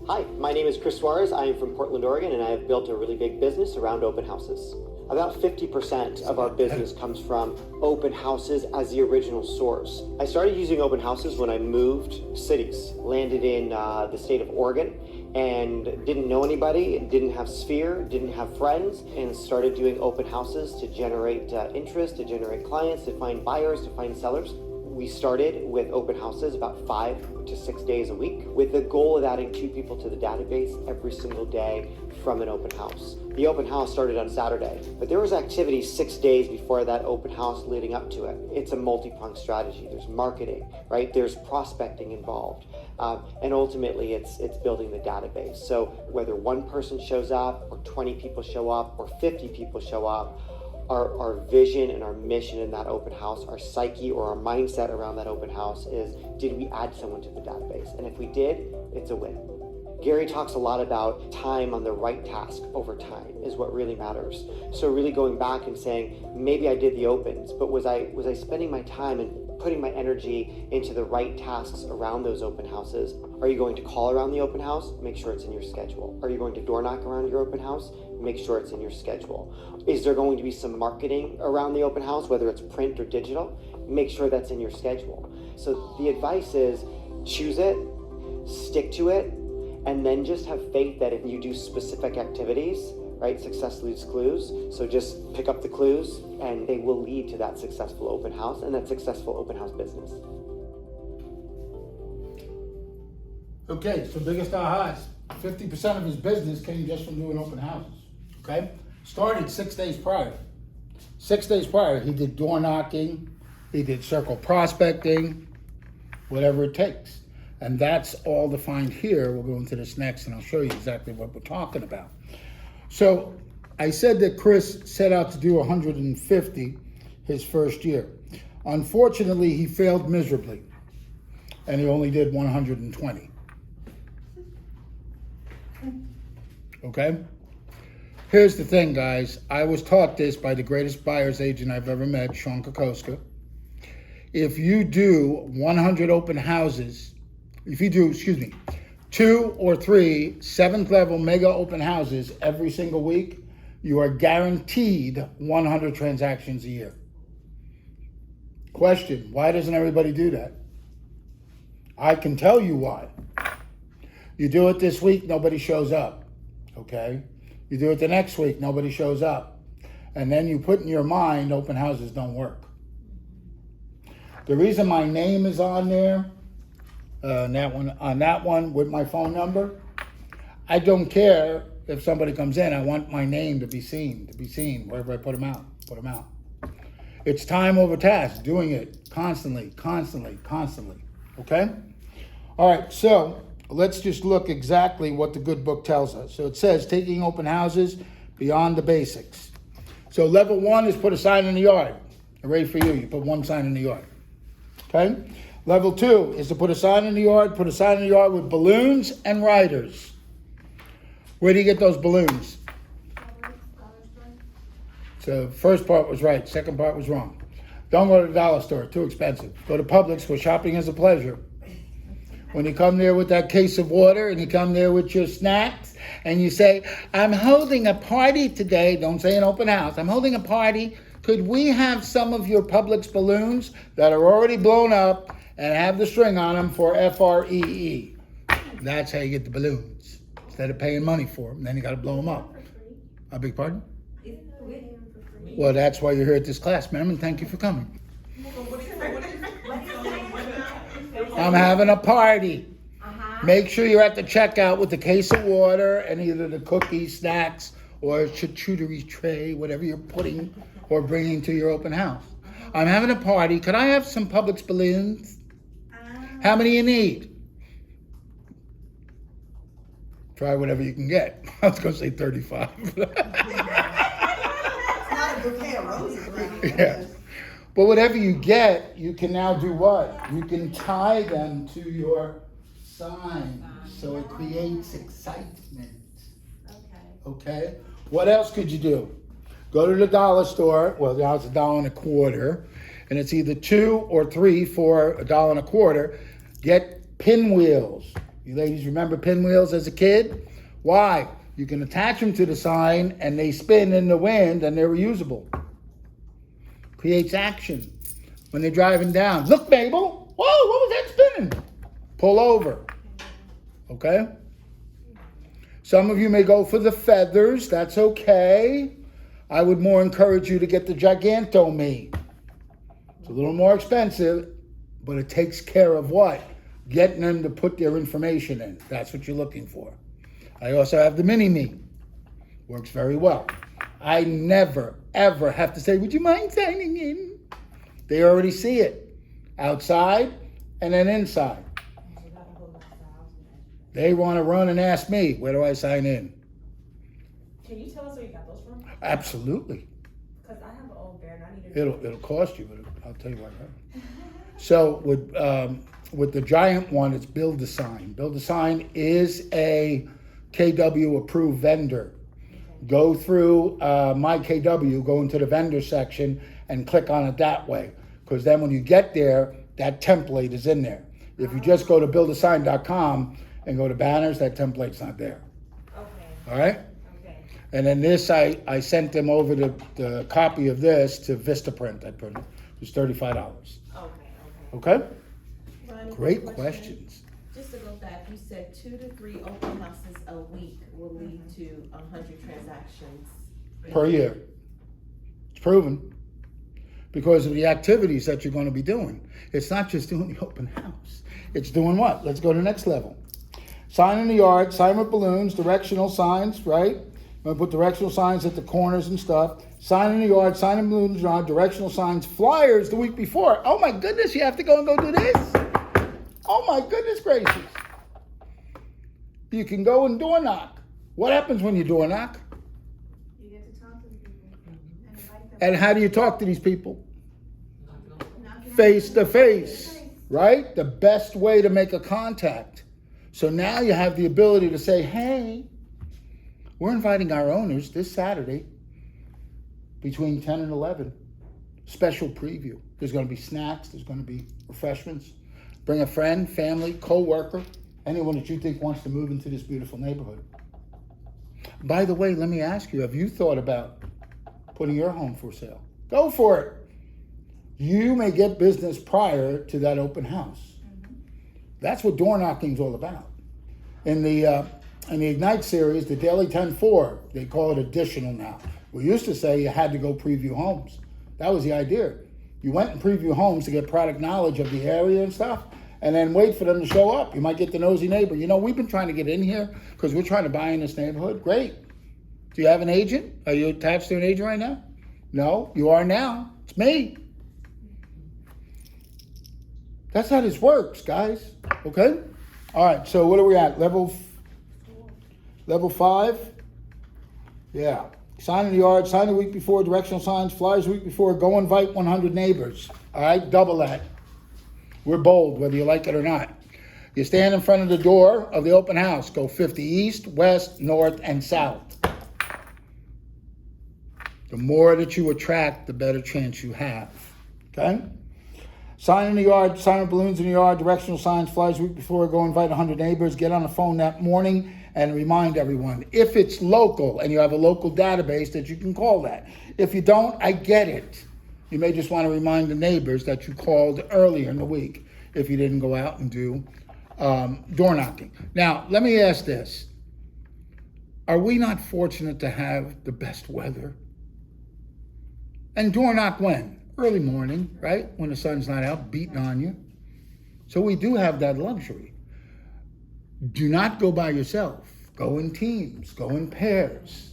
Hi, my name is Chris Suarez. I am from Portland, Oregon, and I have built a really big business around open houses. About 50% of our business comes from open houses as the original source. I started using open houses when I moved cities, landed in the state of Oregon, and didn't know anybody, didn't have Sphere, didn't have friends, and started doing open houses to generate interest, to generate clients, to find buyers, to find sellers. We started with open houses about 5 to 6 days a week with the goal of adding 2 people to the database every single day from an open house. The open house started on Saturday, but there was activity 6 days before that open house leading up to it. It's a multi-pronged strategy. There's marketing, right? There's prospecting involved. And ultimately it's building the database. So whether 1 person shows up or 20 people show up or 50 people show up, our vision and our mission in that open house, our psyche or our mindset around that open house is, did we add someone to the database? And if we did, it's a win. Gary talks a lot about time on the right task over time is what really matters. So really going back and saying, maybe I did the opens, but was I spending my time and putting my energy into the right tasks around those open houses? Are you going to call around the open house? Make sure it's in your schedule. Are you going to door knock around your open house? Make sure it's in your schedule. Is there going to be some marketing around the open house, whether it's print or digital? Make sure that's in your schedule. So the advice is choose it, stick to it, and then just have faith that if you do specific activities, right, success leaves clues. So just pick up the clues and they will lead to that successful open house and that successful open house business. Okay, so biggest ahas. 50% of his business came just from doing open houses. Okay? Started 6 days prior. 6 days prior, he did door knocking, he did circle prospecting, whatever it takes. And that's all defined here. We'll go into this next and I'll show you exactly what we're talking about. So I said that Chris set out to do 150 his first year. Unfortunately, he failed miserably and he only did 120. Okay? Here's the thing, guys. I was taught this by the greatest buyer's agent I've ever met, Sean Kokoska. If you do 100 open houses, if you do, 2 or 3 7th level mega open houses every single week, you are guaranteed 100 transactions a year. Question, why doesn't everybody do that? I can tell you why. You do it this week, nobody shows up, okay? You do it the next week, nobody shows up. And then you put in your mind, open houses don't work. The reason my name is on there, on that one with my phone number, I don't care if somebody comes in. I want my name to be seen, wherever I put them out. It's time over task, doing it constantly, okay? All right, so let's just look exactly what the good book tells us. So it says, taking open houses beyond the basics. So level 1 is put a sign in the yard. Ready for you, you put 1 sign in the yard, okay? Level 2 is to put a sign in the yard, with balloons and riders. Where do you get those balloons? So first part was right, second part was wrong. Don't go to the dollar store, too expensive. Go to Publix where shopping is a pleasure. When you come there with that case of water and you come there with your snacks and you say, I'm holding a party today, don't say an open house, I'm holding a party. Could we have some of your Publix balloons that are already blown up and have the string on them for FREE? That's how you get the balloons. Instead of paying money for them, then you got to blow them up. I beg pardon? Well, that's why you're here at this class, ma'am, and thank you for coming. I'm having a party. Make sure you're at the checkout with the case of water and either the cookies, snacks, or charcuterie tray, whatever you're putting or bringing to your open house. I'm having a party. Could I have some Publix balloons? How many you need? Try whatever you can get. I was going to say 35. It's not a bouquet of roses, right? Yeah. But whatever you get, you can now do what? You can tie them to your sign, so it creates excitement. Okay? What else could you do? Go to the dollar store. Well, now it's $1.25, and it's either 2 or 3 for $1.25. Get pinwheels. You ladies remember pinwheels as a kid? Why? You can attach them to the sign, and they spin in the wind, and they're reusable. Creates action. When they're driving down, look, Mabel. Whoa, what was that spinning? Pull over. Okay? Some of you may go for the feathers. That's okay. I would more encourage you to get the Giganto-Me. It's a little more expensive, but it takes care of what? Getting them to put their information in. That's what you're looking for. I also have the Mini-Me. Works very well. I never, ever have to say, would you mind signing in? They already see it. Outside and then inside. They want to run and ask me, where do I sign in? Can you tell us where you got those from? Absolutely. Because I have an old bear and I need to. It'll cost you, but I'll tell you what. So with the giant one, it's Build a Sign. Build a Sign is a KW approved vendor. Go through my KW, go into the vendor section and click on it that way. Because then when you get there, that template is in there. If you just go to buildasign.com and go to banners, that template's not there. Okay. All right? Okay. And then this, I sent them over the copy of this to Vistaprint. I printed. It was $35. Okay? Ronnie, Great question. questions. Just to go back, you said 2 to 3 open houses a week will lead to 100 transactions. Per year. It's proven. Because of the activities that you're going to be doing. It's not just doing the open house. It's doing what? Let's go to the next level. Sign in the yard, sign with balloons, directional signs, right? I'm going to put directional signs at the corners and stuff. Sign in the yard, sign in balloons, directional signs, flyers the week before. Oh my goodness, you have to go and go do this? Oh my goodness gracious. You can go and door knock. What happens when you door knock? You get to talk to the people and invite them. And how do you talk to these people? Knock it Face out. to face, right? The best way to make a contact. So now you have the ability to say, hey, we're inviting our owners this Saturday between 10 and 11. Special preview. There's going to be snacks. There's going to be refreshments. Bring a friend, family, co-worker, anyone that you think wants to move into this beautiful neighborhood. By the way, let me ask you, have you thought about putting your home for sale? Go for it. You may get business prior to that open house. That's what door knocking is all about. In the Ignite series, the Daily 10-4, they call it additional now. We used to say you had to go preview homes. That was the idea. You went and preview homes to get product knowledge of the area and stuff, and then wait for them to show up. You might get the nosy neighbor. You know, we've been trying to get in here because we're trying to buy in this neighborhood. Great. Do you have an agent? Are you attached to an agent right now? No, you are now. It's me. That's how this works, guys. Okay? All right, so what are we at? Level 5? Yeah. Sign in the yard, sign the week before, directional signs, flyers the week before, go invite 100 neighbors. All right, double that. We're bold, whether you like it or not. You stand in front of the door of the open house. Go 50 east, west, north, and south. The more that you attract, the better chance you have. Okay? Sign in the yard, sign with balloons in the yard, directional signs, flyers week before, go invite 100 neighbors, get on the phone that morning and remind everyone. If it's local and you have a local database that you can call that. If you don't, I get it. You may just want to remind the neighbors that you called earlier in the week if you didn't go out and do door knocking. Now, let me ask this. Are we not fortunate to have the best weather? And door knock when? Early morning, right? When the sun's not out beating on you. So we do have that luxury. Do not go by yourself. Go in teams. Go in pairs.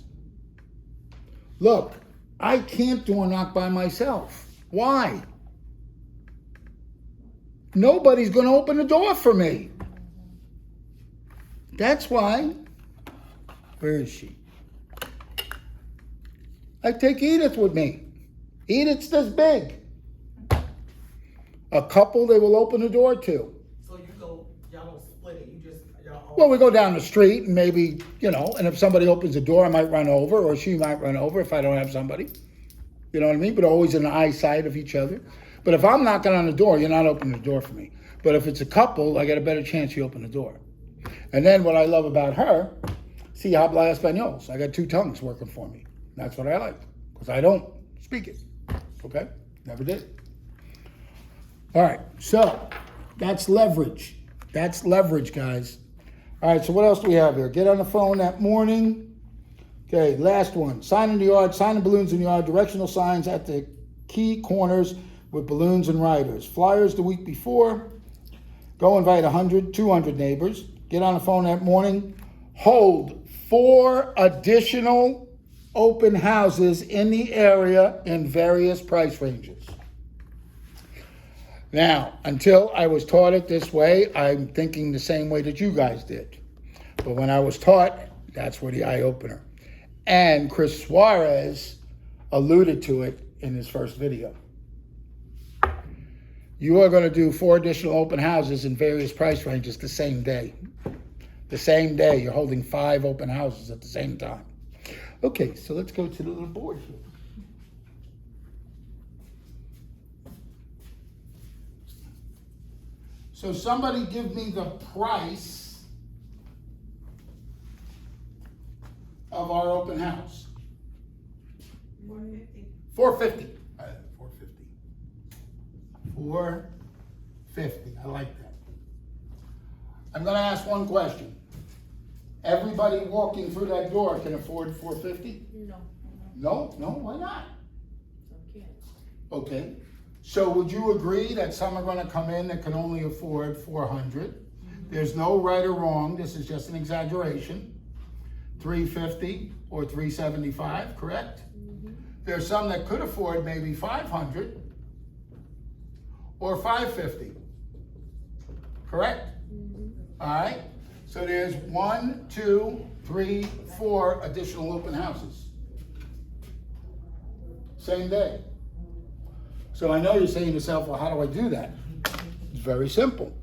Look, I can't door knock by myself. Why? Nobody's going to open the door for me. That's why. Where is she? I take Edith with me. Edith's this big. A couple they will open the door to. So you go, y'all don't split it, you just, y'all all. Well, we go down the street and maybe, and if somebody opens the door, I might run over, or she might run over if I don't have somebody. You know what I mean? But always in the eyesight of each other. But if I'm knocking on the door, you're not opening the door for me. But if it's a couple, I got a better chance you open the door. And then what I love about her, si habla español. I got two tongues working for me. That's what I like, because I don't speak it. Okay? Never did. All right, so that's leverage. That's leverage, guys. All right, so what else do we have here? Get on the phone that morning. Okay, last one. Sign in the yard, sign the balloons in the yard, directional signs at the key corners with balloons and riders. Flyers the week before. Go invite 100, 200 neighbors. Get on the phone that morning. Hold 4 additional open houses in the area in various price ranges. Now, until I was taught it this way, I'm thinking the same way that you guys did. But when I was taught, that's where the eye-opener. And Chris Suarez alluded to it in his first video. You are going to do 4 additional open houses in various price ranges the same day. The same day, you're holding 5 open houses at the same time. Okay, so let's go to the little board here. So somebody give me the price of our open house. $450. $450. $450. I like that. I'm going to ask one question. Everybody walking through that door can afford $450? No. No? Why not? Some can't. Okay. So would you agree that some are going to come in that can only afford $400? There's no right or wrong. This is just an exaggeration. $350 or $375, correct? There's some that could afford maybe $500 or $550, correct? All right. So there's 1, 2, 3, 4 additional open houses. Same day. So I know you're saying to yourself, well, how do I do that? It's very simple.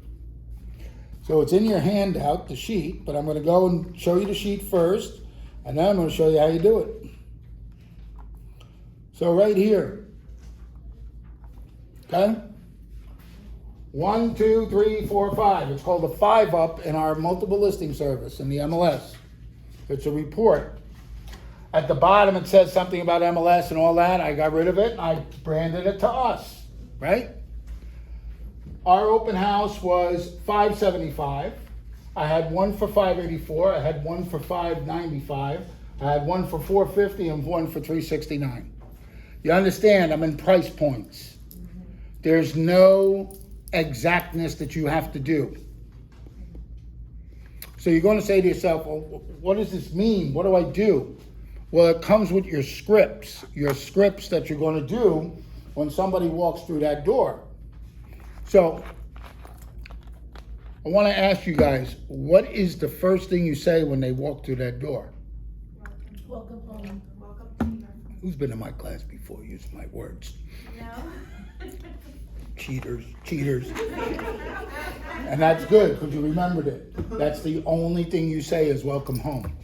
So it's in your handout, the sheet, but I'm going to go and show you the sheet first, and then I'm going to show you how you do it. So right here, okay? 1, 2, 3, 4, 5. It's called a 5-up in our multiple listing service in the MLS. It's a report. At the bottom, it says something about MLS and all that. I got rid of it, and I branded it to us, right? Our open house was $575. I had one for $584. I had one for $595. I had one for $450 and one for $369. You understand, I'm in price points. There's no exactness that you have to do. So you're going to say to yourself, well, what does this mean? What do I do? Well, it comes with your scripts that you're going to do when somebody walks through that door. So I want to ask you guys, what is the first thing you say when they walk through that door? Welcome home. Welcome to your. Who's been in my class before using my words? No. cheaters. And that's good, because you remembered it. That's the only thing you say is welcome home.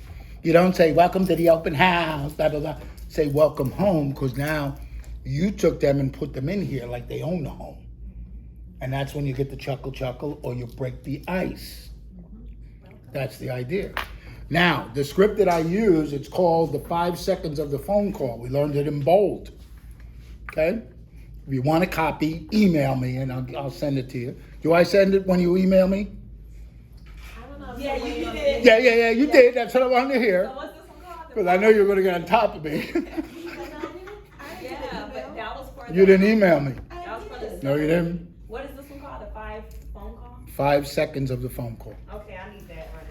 You don't say welcome to the open house, blah, blah, blah. Say welcome home, because now you took them and put them in here like they own the home. And that's when you get the chuckle, or you break the ice. That's the idea. Now, the script that I use, it's called the 5 seconds of the phone call. We learned it in bold. Okay? If you want a copy, email me and I'll send it to you. Do I send it when you email me? I don't know. Yeah, you did. Yeah, you did. That's what I wanted to hear. So what's this one called? Because I know you're going to get on top of me. Yeah, but that was for You didn't email me. That was for the. No, you didn't. What is this one called? The 5 phone call? 5 seconds of the phone call. Okay, I need that running.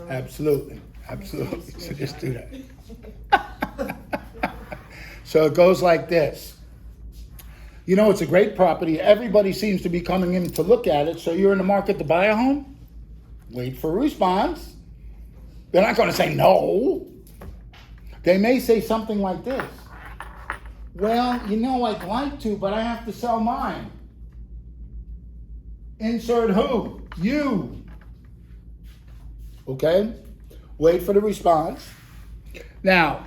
Absolutely. So just do that. So it goes like this. You know, it's a great property. Everybody seems to be coming in to look at it. So you're in the market to buy a home? Wait for a response. They're not going to say no. They may say something like this. Well, you know, I'd like to, but I have to sell mine. Insert who? You. Okay? Wait for the response. Now,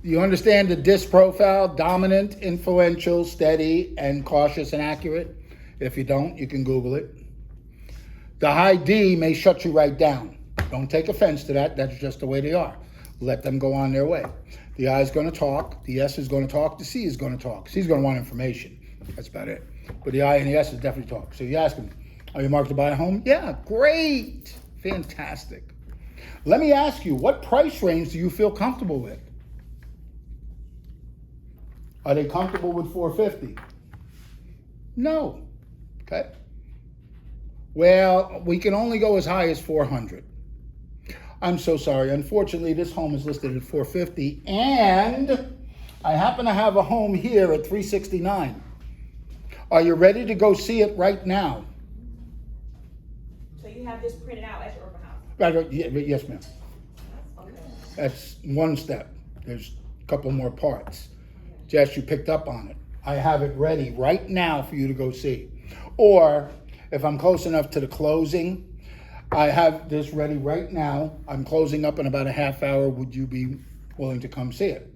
you understand the DISC profile: dominant, influential, steady, and cautious and accurate? If you don't, you can Google it. The high D may shut you right down. Don't take offense to that. That's just the way they are. Let them go on their way. The I is going to talk. The S is going to talk. The C is going to talk. C is going to want information. That's about it. But the I and the S is definitely talk. So you ask them, are you marked to buy a home? Yeah, great. Fantastic. Let me ask you, what price range do you feel comfortable with? Are they comfortable with $450,000? No. Okay. Well, we can only go as high as $400,000. I'm so sorry. Unfortunately, this home is listed at $450,000, and I happen to have a home here at $369,000. Are you ready to go see it right now? So you have this printed out at your open house? Yes, ma'am. Okay. That's one step. There's a couple more parts. Jess, you picked up on it. I have it ready right now for you to go see. Or if I'm close enough to the closing, I have this ready right now. I'm closing up in about a half hour. Would you be willing to come see it?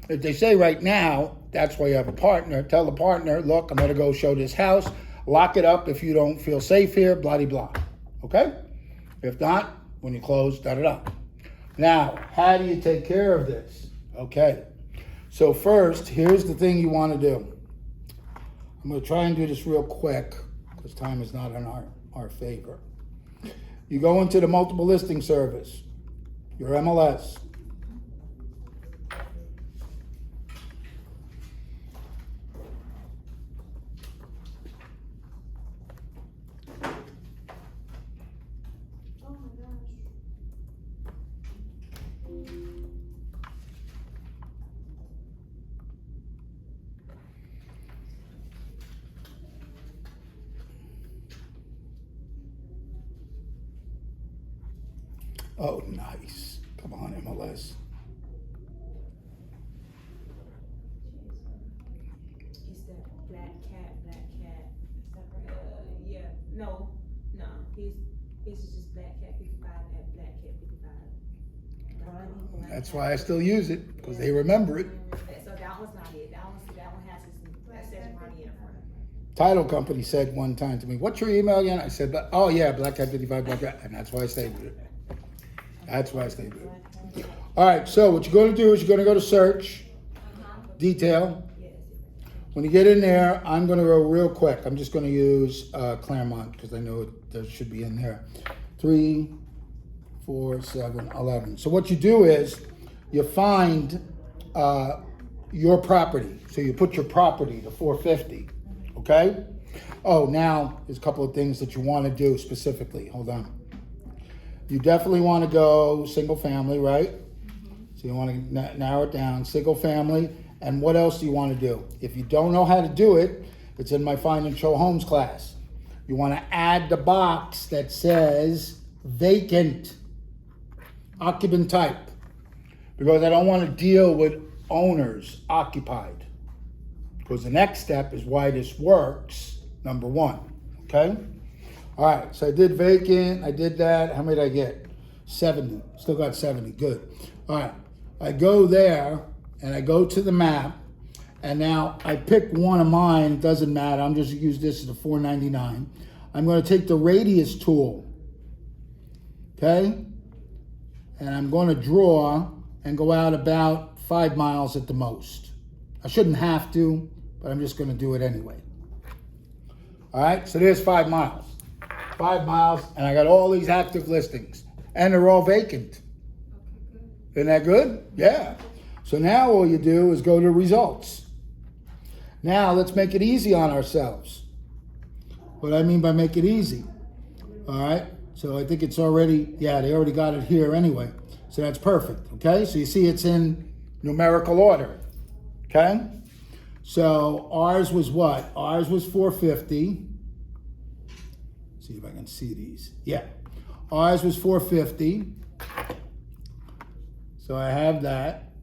If they say right now, that's why you have a partner. Tell the partner, look, I'm going to go show this house. Lock it up if you don't feel safe here, blah, blah. Okay? If not, when you close, da-da-da. Now, how do you take care of this? Okay. So first, here's the thing you want to do. I'm going to try and do this real quick because time is not in our favor. You go into the multiple listing service, your MLS. Oh my gosh. Oh, nice. Come on, MLS. It's that black cat. Is that right? Yeah. No. His is just black cat 55 and black cat 55. That's why I still use it, because they remember it. So that one's not it. That one has that says Ronnie in front. Title company said one time to me, what's your email again? I said, oh yeah, Black Cat 55, Black Cat. And that's why I stayed with it. That's why I stayed with it. All right, so what you're going to do is you're going to go to search, detail. When you get in there, I'm going to go real quick. I'm just going to use Claremont because I know that should be in there. 3, 4, 7, 11. So what you do is you find your property. So you put your property to 450, okay? Oh, now there's a couple of things that you want to do specifically. Hold on. You definitely want to go single family, right? So you want to narrow it down, single family. And what else do you want to do? If you don't know how to do it, it's in my Find and Show Homes class. You want to add the box that says vacant, occupant type, because I don't want to deal with owners occupied. Because the next step is why this works, number one, okay? All right, so I did vacant, I did that. How many did I get? 70, still got 70, good. All right, I go there and I go to the map, and now I pick one of mine, it doesn't matter, I'm just gonna use this as a 499. I'm gonna take the radius tool, okay? And I'm gonna draw and go out about 5 miles at the most. I shouldn't have to, but I'm just gonna do it anyway. All right, so there's 5 miles. 5 miles, and I got all these active listings, and they're all vacant. Isn't that good? Yeah. So now all you do is go to results. Now let's make it easy on ourselves. What I mean by make it easy. All right, so I think it's already, yeah, they already got it here anyway. So that's perfect, okay? So you see it's in numerical order, okay? So ours was what? Ours was 450. See if I can see these. Yeah, ours was 450. So I have that.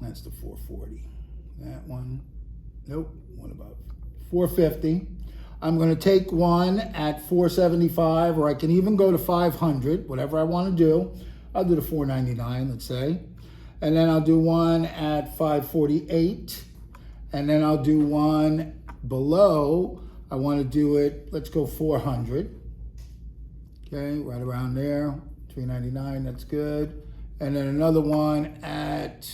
That's the 440. That one, nope, one above. 450. I'm gonna take one at 475, or I can even go to 500, whatever I wanna do. I'll do the 499, let's say. And then I'll do one at 548. And then I'll do one below. I wanna do it, let's go 400. Okay, right around there, 399, that's good. And then another one at,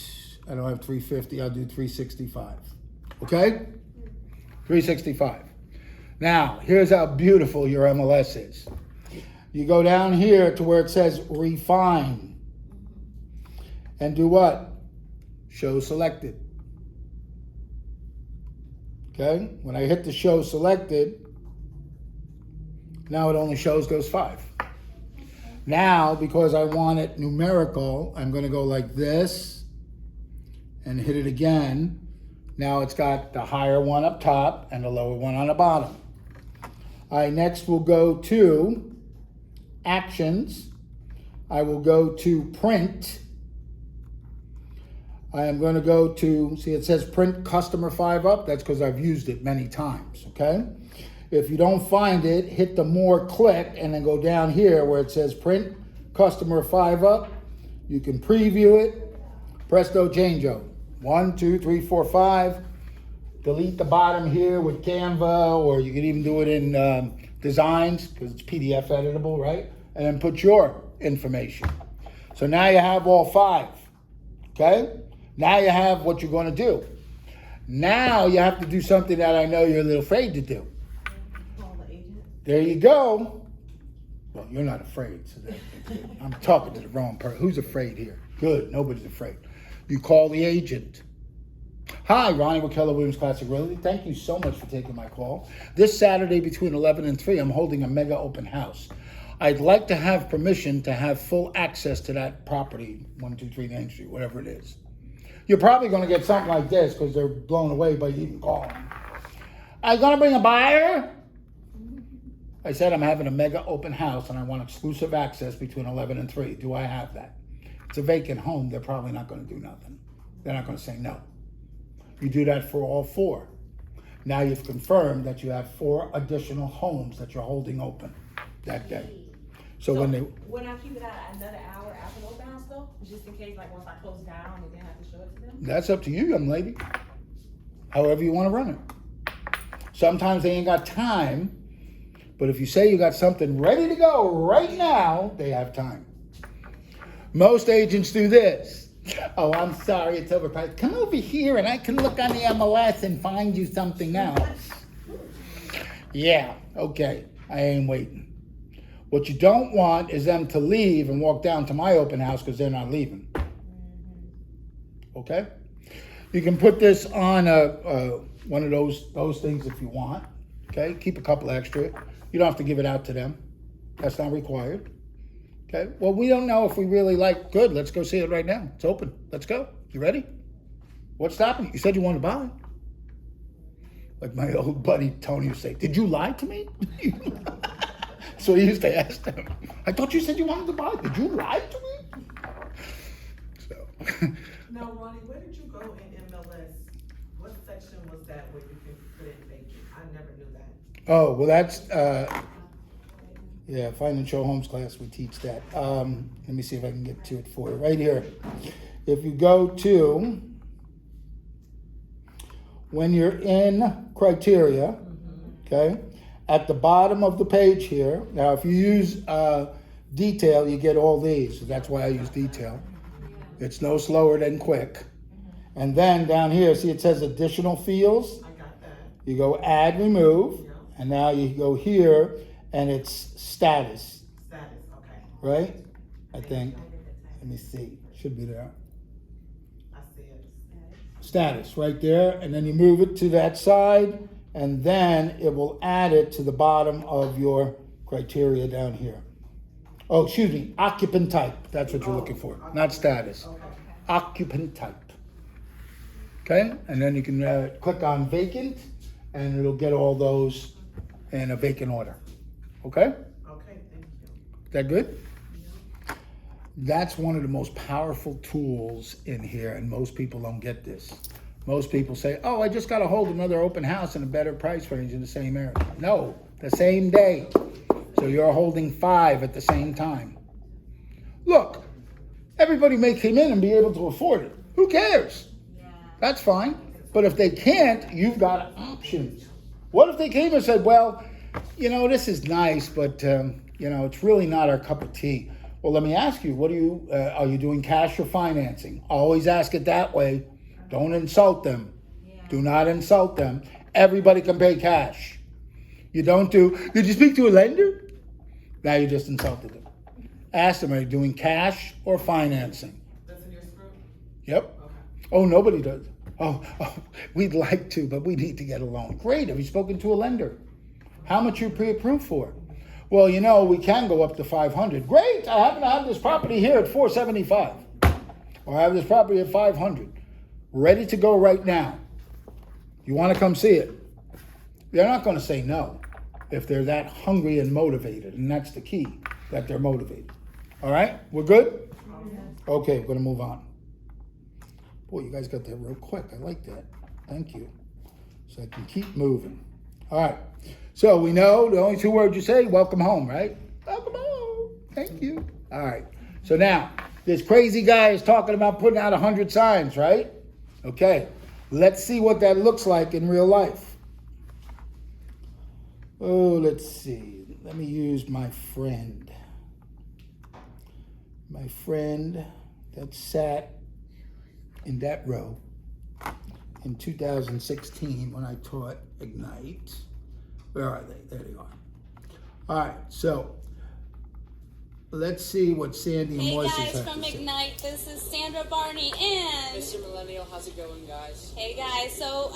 I don't have 350, I'll do 365. Okay? 365. Now, here's how beautiful your MLS is. You go down here to where it says refine. And do what? Show selected. Okay? When I hit the show selected, now it only shows those 5. Now, because I want it numerical, I'm gonna go like this and hit it again. Now it's got the higher one up top and the lower one on the bottom. All right, next we'll go to actions. I will go to print. I am gonna go to, see it says print customer 5 up. That's because I've used it many times, okay? If you don't find it, hit the more click and then go down here where it says print customer 5 up. You can preview it. Presto changeo. 1, 2, 3, 4, 5. Delete the bottom here with Canva, or you can even do it in designs because it's PDF editable, right? And then put your information. So now you have all 5, okay? Now you have what you're going to do. Now you have to do something that I know you're a little afraid to do. There you go. Well, you're not afraid. So I'm talking to the wrong person. Who's afraid here? Good, nobody's afraid. You call the agent. Hi, Ronnie with Keller Williams Classic Realty. Thank you so much for taking my call. This Saturday between 11 and 3, I'm holding a mega open house. I'd like to have permission to have full access to that property, 123 Main Street, whatever it is. You're probably going to get something like this because they're blown away by you even calling. Are you going to bring a buyer? I said I'm having a mega open house and I want exclusive access between 11 and 3. Do I have that? It's a vacant home. They're probably not going to do nothing. They're not going to say no. You do that for all 4. Now you've confirmed that you have 4 additional homes that you're holding open that day. So when I keep it out another hour after the open house though, just in case, like once I close down and then I have to show it to them? That's up to you, young lady. However you want to run it. Sometimes they ain't got time, but if you say you got something ready to go right now, they have time. Most agents do this. Oh, I'm sorry, it's overpriced. Come over here and I can look on the MLS and find you something else. Yeah, okay, I ain't waiting. What you don't want is them to leave and walk down to my open house because they're not leaving. Okay? You can put this on one of those things if you want. Okay? Keep a couple extra. You don't have to give it out to them. That's not required. Okay? Well, we don't know if we really like. Good. Let's go see it right now. It's open. Let's go. You ready? What's stopping you? You said you wanted to buy. Like my old buddy Tony would say, did you lie to me? So he used to ask them, I thought you said you wanted to buy. Did you lie to me? So. Now, Ronnie, where did you go in MLS What section was that where you can put in vacant? I never knew that. Oh, well, that's, yeah, financial homes class, we teach that. Let me see if I can get to it for you, right here. If you go to, when you're in criteria, okay, at the bottom of the page here, now if you use detail, you get all these, so that's why I use detail. It's no slower than quick. And then down here, see it says additional fields? I got that. You go add, remove, Yeah. and now you go here, and it's status, Status, okay. right? I think, let me see, should be there. I see it. Status, right there, and then you move it to that side, and then it will add it to the bottom of your criteria down here. Oh, excuse me, occupant type, that's what you're looking for, not status. Okay. Occupant type. Okay, and then you can click on vacant, and it'll get all those in a vacant order. Okay? Okay, thank you. That good? That's one of the most powerful tools in here, and most people don't get this. Most people say, oh, I just got to hold another open house in a better price range in the same area. No, the same day. So you're holding 5 at the same time. Look, everybody may come in and be able to afford it. Who cares? That's fine. But if they can't, you've got options. What if they came and said, well, you know, this is nice, but, you know, it's really not our cup of tea. Well, let me ask you, are you doing cash or financing? Always ask it that way. Don't insult them. Do not insult them. Everybody can pay cash. You don't did you speak to a lender? Now you just insulted them. Ask them, are you doing cash or financing? That's in your script? Yep. Okay. Oh, nobody does. Oh, we'd like to, but we need to get a loan. Great. Have you spoken to a lender? How much you pre-approved for? Well, you know, we can go up to 500. Great. I happen to have this property here at 475. Or I have this property at 500. Ready to go right now. You want to come see it? They're not going to say no if they're that hungry and motivated. And that's the key, that they're motivated. All right? We're good? Okay, we're going to move on. Boy, you guys got that real quick. I like that. Thank you. So I can keep moving. All right. So we know the only 2 words you say, welcome home, right? Welcome home. Thank you. All right. So now, this crazy guy is talking about putting out 100 signs, right? Okay. Let's see what that looks like in real life. Oh, let's see. Let me use my friend. My friend that sat in that row in 2016 when I taught Ignite. Where are they? There they are. All right, so let's see what Sandy and Hey Moises guys have from to say. Ignite, this is Sandra, Barney, and Mr. Millennial, how's it going, guys? hey guys. So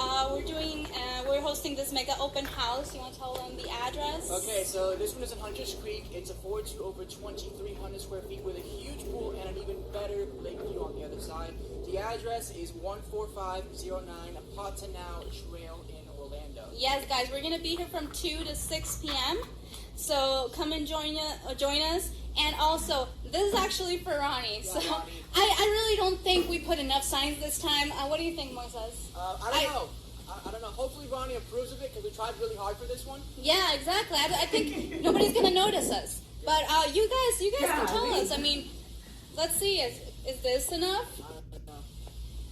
we're hosting this mega open house. You want to tell them the address? Okay, so this one is in Hunters Creek. It's a 4-2 over 2,300 square feet with a huge pool and an even better lake view on the other side. The address is 14509 Pottenow Trail in Orlando. Yes, guys, we're gonna be here from 2 to 6 p.m. So come and join us. And also, this is actually for Ronnie. So Ronnie. I really don't think we put enough signs this time. What do you think, Moises? I don't know. I don't know. Hopefully Ronnie approves of it because we tried really hard for this one. Yeah, exactly. I think nobody's gonna notice us. But you guys can tell us. I mean, let's see. Is this enough?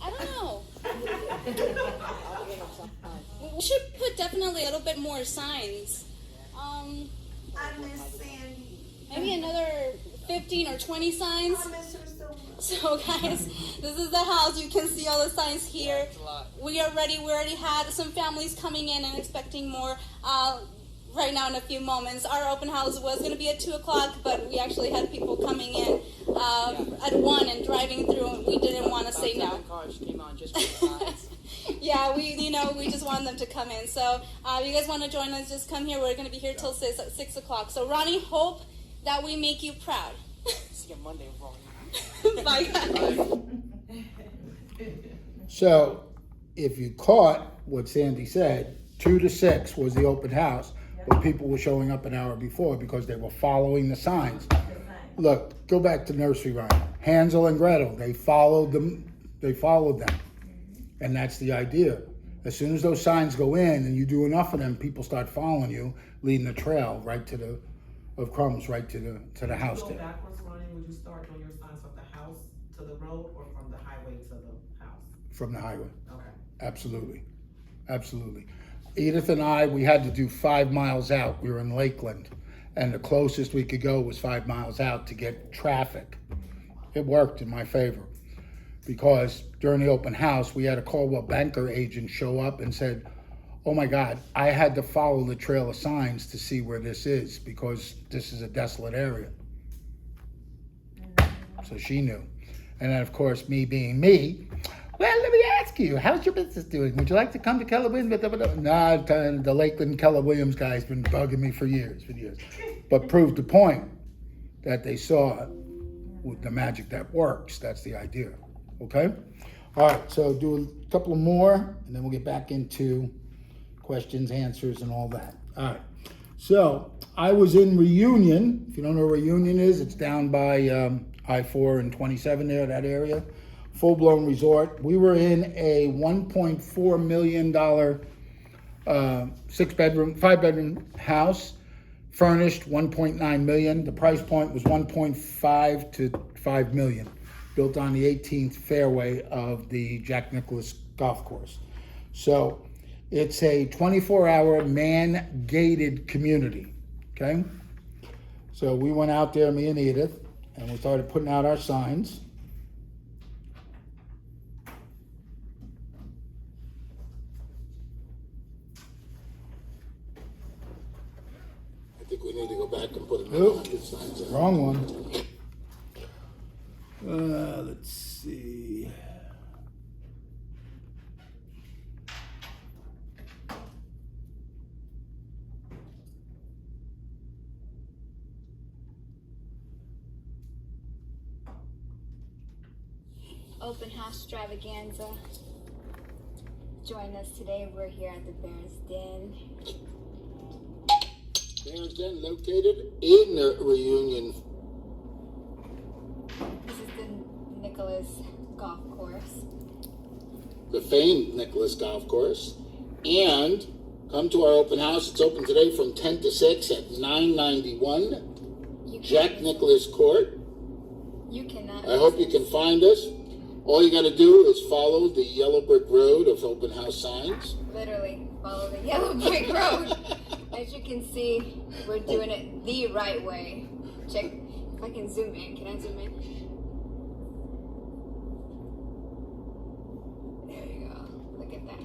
I don't know. We should put definitely a little bit more signs. I miss Sandy. Maybe another 15 or 20 signs. I miss her so much. So guys, this is the house. You can see all the signs here. It's a lot. We are ready. We already had some families coming in and expecting more. Right now in a few moments. Our open house was going to be at 2 o'clock, but we actually had people coming in at 1 and driving through, and we didn't want to say no. The cars came on just for the signs. Yeah, we just want them to come in. So you guys want to join us, just come here. We're going to be here till 6 o'clock. So Ronnie, hope that we make you proud. See you Monday, Ronnie. Bye, guys. So if you caught what Sandy said, 2 to 6 was the open house, but people were showing up an hour before because they were following the signs. Look, go back to nursery rhyme. Hansel and Gretel, they followed them. And that's the idea. As soon as those signs go in and you do enough of them, people start following you, leading the trail right to the, of crumbs right to the house Go there. backwards, Ronnie, would you start doing your signs from the house to the road or from the highway to the house? From the highway. Okay. Absolutely. Absolutely. Edith and I, we had to do 5 miles out. We were in Lakeland, and the closest we could go was 5 miles out to get traffic. It worked in my favor because during the open house, we had a Caldwell Banker agent show up and said, oh my God, I had to follow the trail of signs to see where this is because this is a desolate area. So she knew. And then of course, me being me, well, let me ask you, how's your business doing? Would you like to come to Keller Williams? Nah, the Lakeland Keller Williams guy's been bugging me for years. But proved the point that they saw with the magic that works. That's the idea. Okay? All right, so do a couple of more, and then we'll get back into questions, answers, and all that. All right. So I was in Reunion. If you don't know where Reunion is, it's down by I-4 and 27 there, that area. Full-blown resort. We were in a $1.4 million 5-bedroom house, furnished $1.9 million. The price point was $1.5 to $5 million, built on the 18th fairway of the Jack Nicklaus golf course. So it's a 24-hour man-gated community, okay? So we went out there, me and Edith, and we started putting out our signs. I think we need to go back and put another 100 signs out. Wrong one. Let's see. Open house extravaganza. Join us today. We're here at the Bear's Den. Bear's Den located in the Reunion. This is the Nicholas Golf Course. The famed Nicholas Golf Course. And come to our open house. It's open today from 10 to 6 at 991 Jack Nicklaus Court. You cannot. I hope you can find us. All you got to do is follow the yellow brick road of open house signs. Literally follow the yellow brick road. As you can see, we're doing it the right way. Check if I can zoom in. Can I zoom in? There you go. Look at that.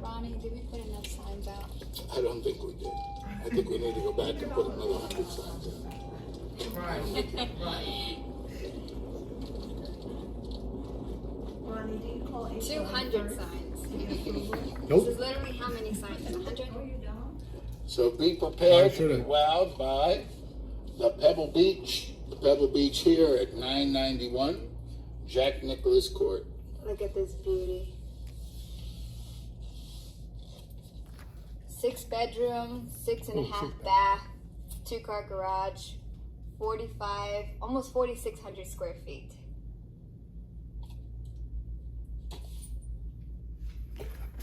Ronnie, did we put enough signs out? I don't think we did. I think we need to go back and put another 100 signs out. Right. Ronnie, do you call 200 signs. Nope. This is literally how many signs? 100? So be prepared to be wowed by the Pebble Beach. The Pebble Beach here at 991 Jack Nicklaus Court. Look at this beauty. 6 bedroom, 6.5 bath, 2-car garage, 45, almost 4,600 square feet.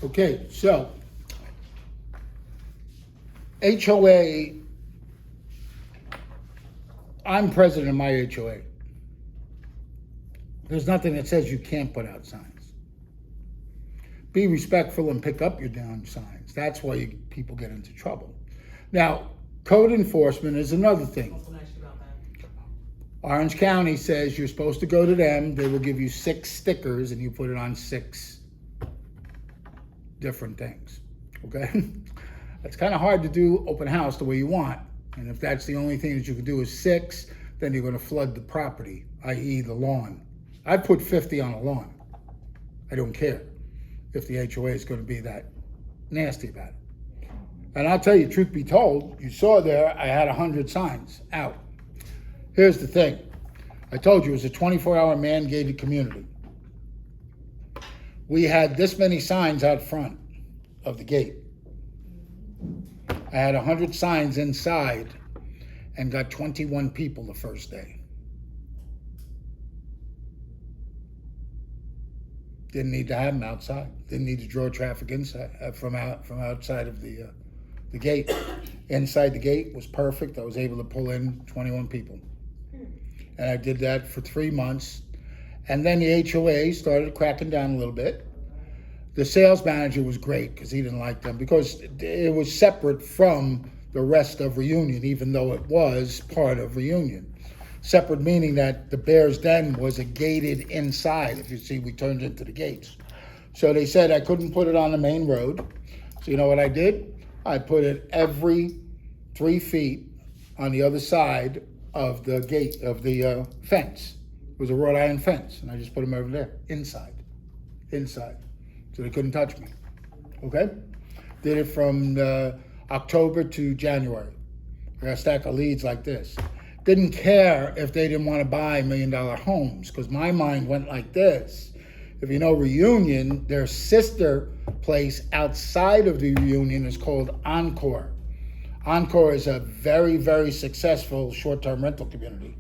Okay, so HOA, I'm president of my HOA. There's nothing that says you can't put out signs. Be respectful and pick up your damn signs. That's why people get into trouble. Now, code enforcement is another thing. Orange County says you're supposed to go to them. They will give you 6 stickers and you put it on 6 different things, okay? It's kind of hard to do open house the way you want. And if that's the only thing that you can do is 6, then you're going to flood the property, i.e. the lawn. I put 50 on a lawn. I don't care if the HOA is going to be that nasty about it. And I'll tell you, truth be told, you saw there, I had 100 signs out. Here's the thing. I told you it was a 24-hour man-gated community. We had this many signs out front of the gate. I had 100 signs inside and got 21 people the first day. Didn't need to have them outside. Didn't need to draw traffic inside from outside of the gate. Inside the gate was perfect. I was able to pull in 21 people, and I did that for 3 months. And then the HOA started cracking down a little bit. The sales manager was great because he didn't like them because it was separate from the rest of Reunion, even though it was part of Reunion. Separate meaning that the Bears Den was a gated inside. If you see, we turned into the gates. So they said I couldn't put it on the main road. So you know what I did? I put it every 3 feet on the other side of the gate, of the fence. It was a wrought iron fence, and I just put them over there, inside. So they couldn't touch me, okay? Did it from October to January. I got a stack of leads like this. Didn't care if they didn't want to buy $1 million homes, because my mind went like this. If you know Reunion, their sister place outside of the Reunion is called Encore. Encore is a very, very successful short-term rental community.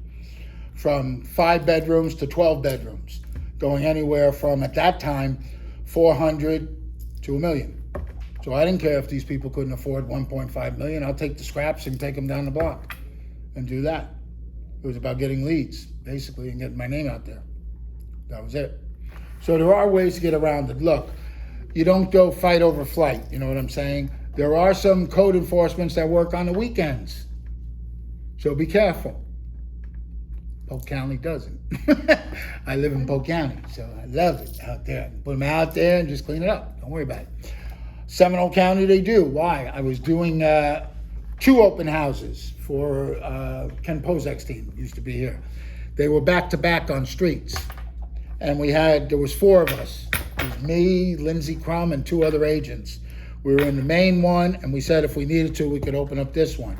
From 5 bedrooms to 12 bedrooms, going anywhere from, at that time, 400 to $1 million. So I didn't care if these people couldn't afford 1.5 million. I'll take the scraps and take them down the block and do that. It was about getting leads, basically, and getting my name out there. That was it. So there are ways to get around it. Look, you don't go fight over flight, you know what I'm saying? There are some code enforcements that work on the weekends. So be careful. Polk County doesn't. I live in Polk County, so I love it out there. Put them out there and just clean it up. Don't worry about it. Seminole County, they do. Why? I was doing 2 open houses for Ken Pozek's team, used to be here. They were back-to-back on streets. And there was 4 of us. It was me, Lindsey Crum, and 2 other agents. We were in the main one, and we said if we needed to, we could open up this one.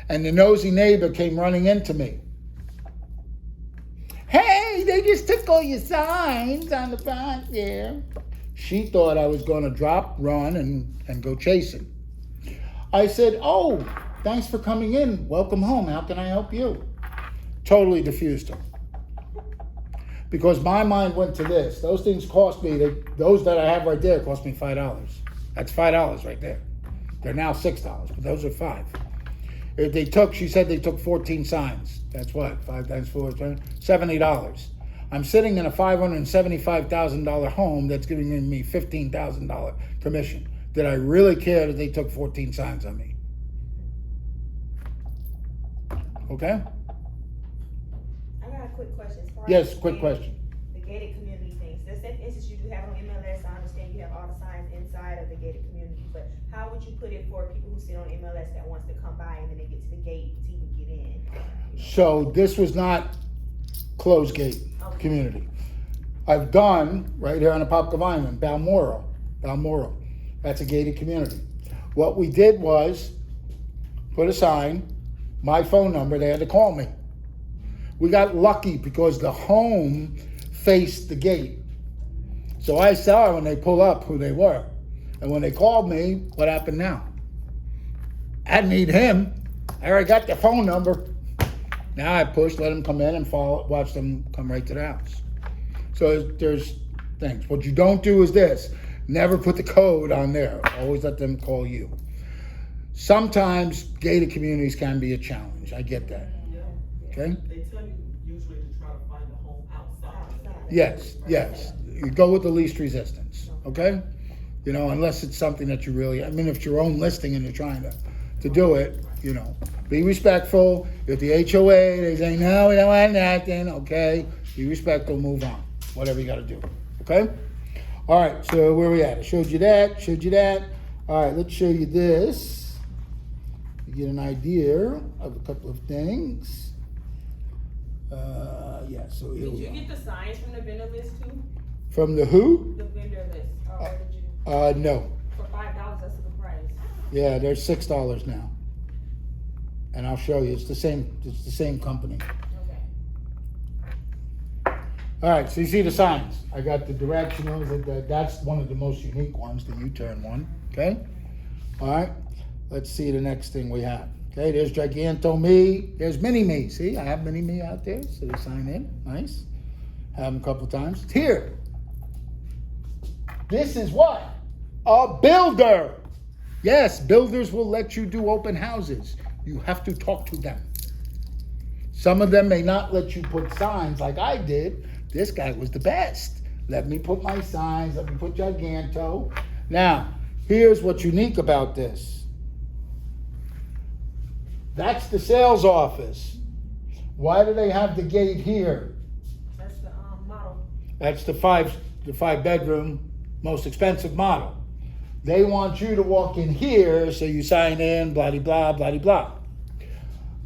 And the nosy neighbor came running into me. Hey, they just took all your signs on the front there. She thought I was going to drop, run, and go chasing. I said, oh, thanks for coming in. Welcome home. How can I help you? Totally diffused her. Because my mind went to this. Those things cost me, those that I have right there cost me $5. That's $5 right there. They're now $6, but those are 5. She said they took 14 signs. That's what, 5 times 4, $70. I'm sitting in a $575,000 home that's giving me $15,000 commission. Did I really care that they took 14 signs on me? Okay? I got a quick question. Yes, quick question. The gated community things. Let's say, for instance, you do have it on MLS. I understand you have all the signs inside of the gated community, but how would you put it for people who sit on MLS that wants to come by and then they get to the gate to even get in? So this was not closed gate community. I've done right here on the Popcov Island, Balmoral. That's a gated community. What we did was put a sign, my phone number, they had to call me. We got lucky because the home faced the gate. So I saw when they pull up who they were. And when they called me, what happened now? I didn't need him. I already got the phone number. Now I push, let them come in and watch them come right to the house. So there's things. What you don't do is this. Never put the code on there. Always let them call you. Sometimes gated communities can be a challenge. I get that. Okay? They tell you usually to try to find a home outside. Yes. You go with the least resistance. Okay? You know, unless it's something that you really, if it's your own listing and you're trying to do it, you know, be respectful. If the HOA, they say, no, we don't want nothing, okay? Be respectful, move on. Whatever you got to do, okay? All right, so where we at? I showed you that. All right, let's show you this. You get an idea of a couple of things. So here Did we you are. get the signs from the vendor list too? From the who? The vendor list, or did you? No. For $5, that's a good price. Yeah, they're $6 now. And I'll show you. It's the same company. Okay. All right, so you see the signs. I got the directionals. That's one of the most unique ones, the U-turn one. Okay? All right, let's see the next thing we have. Okay, there's Giganto Me. There's Mini Me. See, I have Mini Me out there, so they sign in. Nice. Have them a couple times. It's here. This is what? A builder. Yes, builders will let you do open houses. You have to talk to them. Some of them may not let you put signs like I did. This guy was the best. Let me put my signs, let me put Giganto. Now, here's what's unique about this. That's the sales office. Why do they have the gate here? That's the model. That's the five bedroom, most expensive model. They want you to walk in here, so you sign in, blah, blah, blah, blah.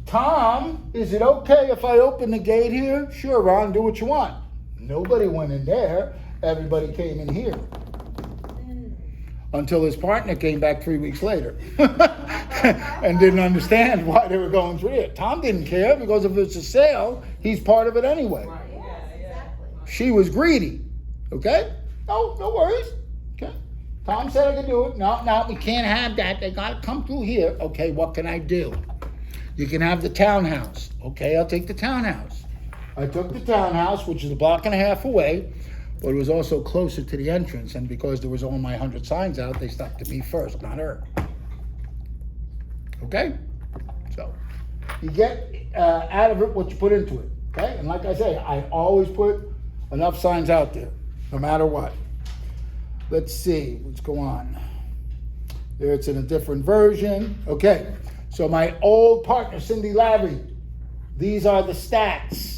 Tom, is it okay if I open the gate here? Sure, Ron, do what you want. Nobody went in there. Everybody came in here. Until his partner came back 3 weeks later and didn't understand why they were going through it. Tom didn't care because if it's a sale, he's part of it anyway. She was greedy. Okay? No worries. Okay? Tom said I could do it. No, we can't have that. They got to come through here. Okay, what can I do? You can have the townhouse. Okay, I'll take the townhouse. I took the townhouse, which is a block and a half away, but it was also closer to the entrance, and because there was all my 100 signs out, they stuck to me first, not her. Okay? So, you get out of it what you put into it. Okay? And like I say, I always put enough signs out there, no matter what. Let's see what's going on. There, it's in a different version. Okay, so my old partner, Cindy Larry, these are the stats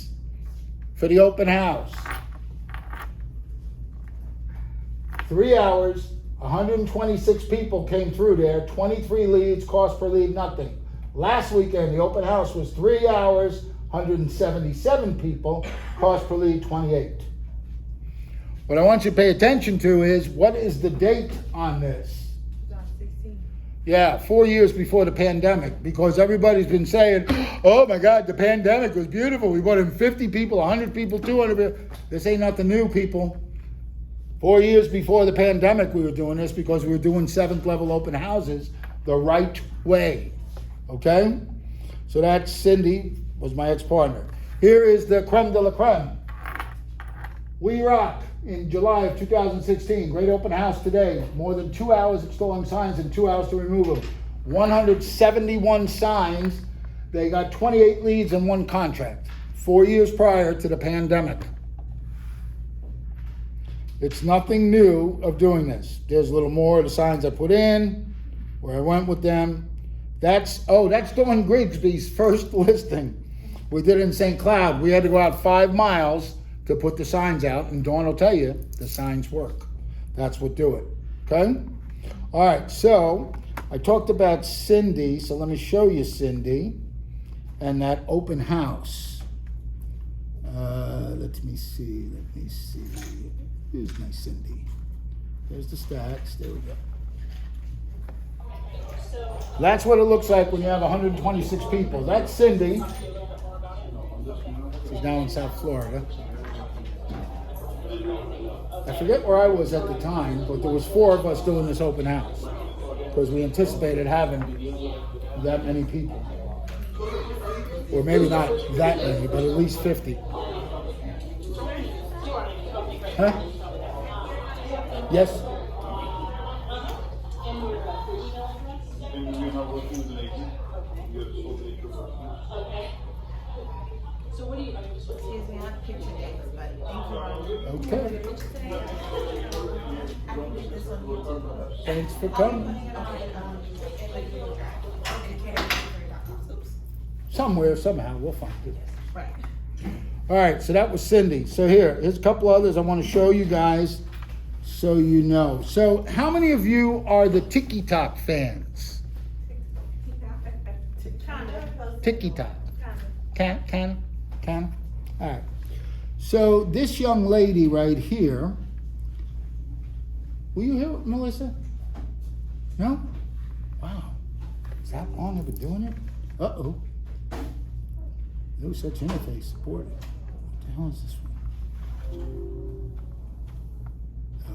for the open house. 3 hours, 126 people came through there, 23 leads, cost per lead, nothing. Last weekend, the open house was 3 hours, 177 people, cost per lead, 28. What I want you to pay attention to is, what is the date on this? 2016. Yeah, 4 years before the pandemic, because everybody's been saying, oh my God, the pandemic was beautiful. We brought in 50 people, 100 people, 200 people. This ain't nothing new, people. 4 years before the pandemic, we were doing this because we were doing 7th level open houses the right way. Okay? So that's Cindy, was my ex-partner. Here is the creme de la creme. We Rock in July of 2016. Great open house today. More than 2 hours installing signs and 2 hours to remove them. 171 signs. They got 28 leads and 1 contract. 4 years prior to the pandemic. It's nothing new of doing this. There's a little more of the signs I put in, where I went with them. That's Dawn Grigsby's first listing. We did it in St. Cloud. We had to go out 5 miles to put the signs out, and Dawn will tell you the signs work. That's what do it. Okay? All right, so I talked about Cindy, so let me show you Cindy and that open house. Let me see. Here's my Cindy. There's the stats. There we go. That's what it looks like when you have 126 people. That's Cindy. She's now in South Florida. I forget where I was at the time, but there was 4 of us doing this open house because we anticipated having that many people. Or maybe not that many, but at least 50. Huh? Yes? So what do you, excuse me, I have a picture of everybody. Thank you. Okay. I can get this on YouTube. Thanks for coming. Somewhere, somehow, we'll find it. Right. All right, so that was Cindy. So here's a couple others I want to show you guys so you know. So how many of you are the Tiki Talk fans? Tiki Talk. Can? All right. So this young lady right here, were you here, Melissa? No? Wow. Is that long I've been doing it? Uh-oh. No such interface supported. What the hell is this one?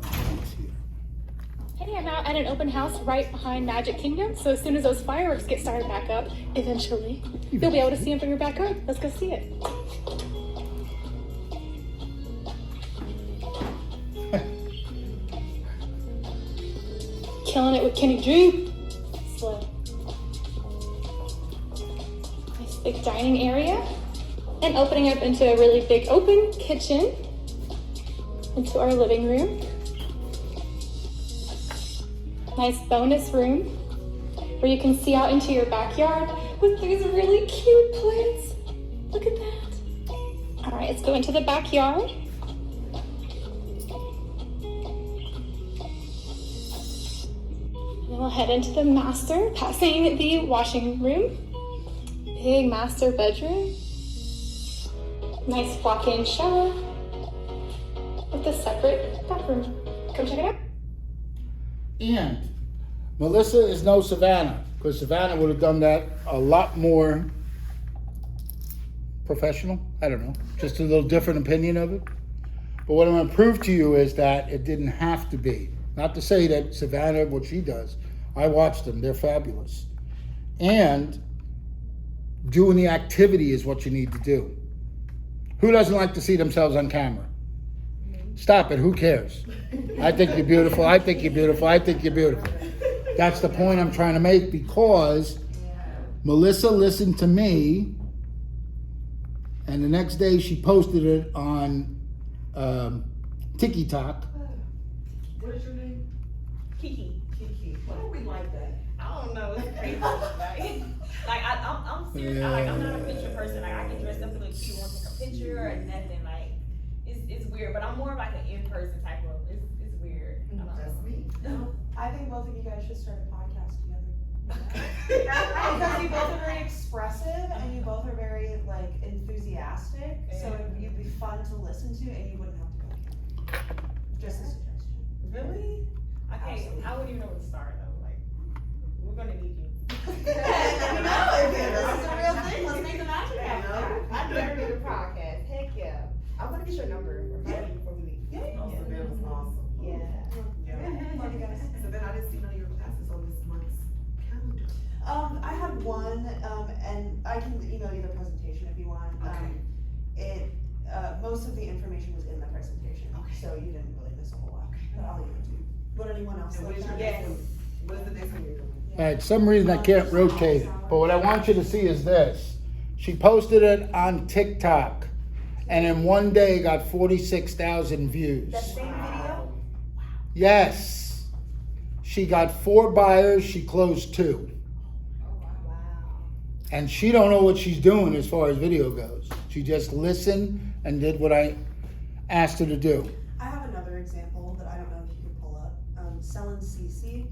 Oh, it's here. Hey, I'm out at an open house right behind Magic Kingdom, so as soon as those fireworks get started back up, eventually, you'll be able to see them from your backyard. Let's go see it. killing it with Kenny Dream. Slow. Nice big dining area. And opening up into a really big open kitchen. Into our living room. Nice bonus room where you can see out into your backyard with these really cute plants. Look at that. All right, let's go into the backyard. And we'll head into the master, passing the washing room. Big master bedroom. Nice walk-in shower with a separate bathroom. Come check it out. And Melissa is no Savannah, because Savannah would have done that a lot more professional. I don't know, just a little different opinion of it. But what I'm going to prove to you is that it didn't have to be. Not to say that Savannah, what she does, I watch them, they're fabulous. And doing the activity is what you need to do. Who doesn't like to see themselves on camera? Stop it, who cares? I think you're beautiful, I think you're beautiful, I think you're beautiful. That's the point I'm trying to make, because Melissa listened to me, and the next day she posted it on TikTok. What is your name? Kiki. Kiki. Why do we like that? I don't know, it's crazy. Like I'm serious. I'm not a picture person. Like I can dress up and look cute, want to take a picture or nothing. Like it's weird, but I'm more of like an in-person type of. It's weird. That's me. I think both of you guys should start a podcast together. Because you both are very expressive and you both are very like enthusiastic, so you'd be fun to listen to and you wouldn't have to go. Just a suggestion. Really? Okay, I wouldn't even know where to start though. Like we're gonna need you. Let me know if this is a real thing. Let's make the magic happen. I'd never do a podcast. Heck yeah. I want to get your number. Yeah. Before we leave. Yeah. Oh, Savannah's awesome. Yeah. Love you guys. Savannah, I didn't see none of your classes on this month's calendar. I had one, and I can email you the presentation if you want. Most of the information was in the presentation, so you didn't really miss a whole lot. But I'll email it to you. Would anyone else And like when's your that? next one? When's the next one you're doing? All right, some reason I can't rotate it, but what I want you to see is this. She posted it on TikTok, and in one day got 46,000 views. That same video? Yes. She got 4 buyers, she closed 2. And she don't know what she's doing as far as video goes. She just listened and did what I asked her to do. I have another example that I don't know if you can pull up. Selling CC.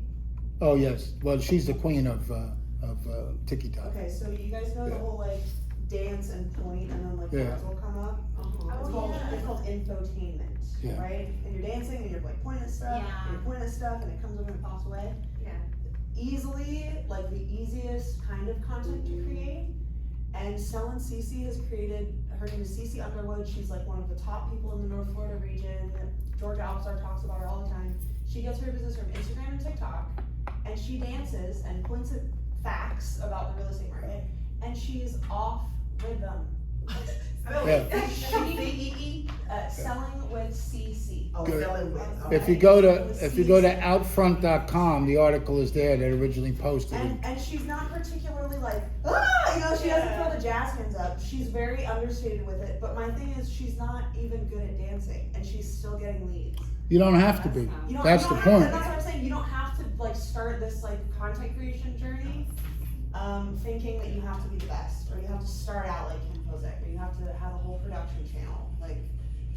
Oh yes, well she's the queen of TikTok. Okay, so you guys know the whole like dance and point, and then like words will come up. It's called infotainment, right? And you're dancing and you're like pointing at stuff, and you're pointing at stuff, and it comes over and pops away. Easily, like the easiest kind of content to create. And Selin Cece has created, her name is Cece Underwood. She's like one of the top people in the North Florida region. George Alpstar talks about her all the time. She gets her business from Instagram and TikTok, and she dances and points at facts about the real estate market, and she's off rhythm. Selling with CC. Oh, Good. selling with. If you go to outfront.com, the article is there that originally posted it. And she's not particularly like, she doesn't throw the jazz hands up. She's very understated with it. But my thing is, she's not even good at dancing, and she's still getting leads. You don't have to be. That's the point. That's what I'm saying. You don't have to like start this like content creation journey, thinking that you have to be the best, or you have to start out like Kim Kozek, or you have to have a whole production channel. Like,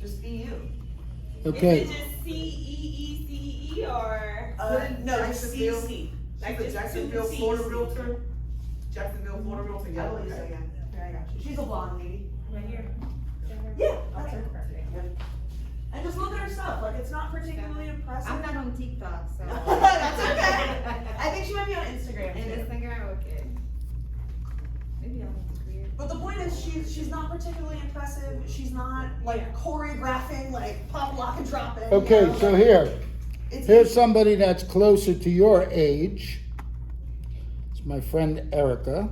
just be you. Okay. Is it just CEECEE or? No, it's CC. Like the Jacksonville, Florida realtor? Jacksonville, Florida realtor, I believe so, yeah. Here, I got you. She's a blonde lady. Right here. Yeah, that's her. And just look at her stuff. Like, it's not particularly impressive. I'm not on TikTok, so. That's okay. I think she might be on Instagram too. And Instagram, okay. Maybe I'm weird. But the point is, she's not particularly impressive. She's not like choreographing, like pop, lock, and drop it. Okay, so here's somebody that's closer to your age. It's my friend Erica.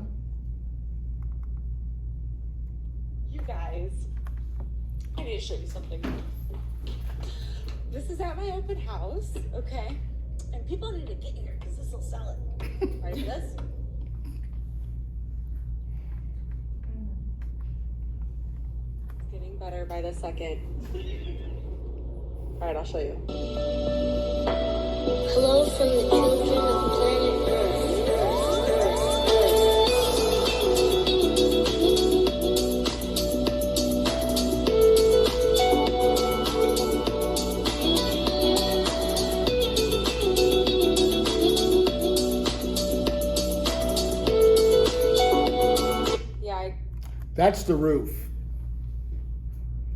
You guys, I need to show you something. This is at my open house, okay? And people need to get here because this will sell it. Ready for this? It's getting better by the second. All right, I'll show you. Hello from the children of planet Earth. That's the roof.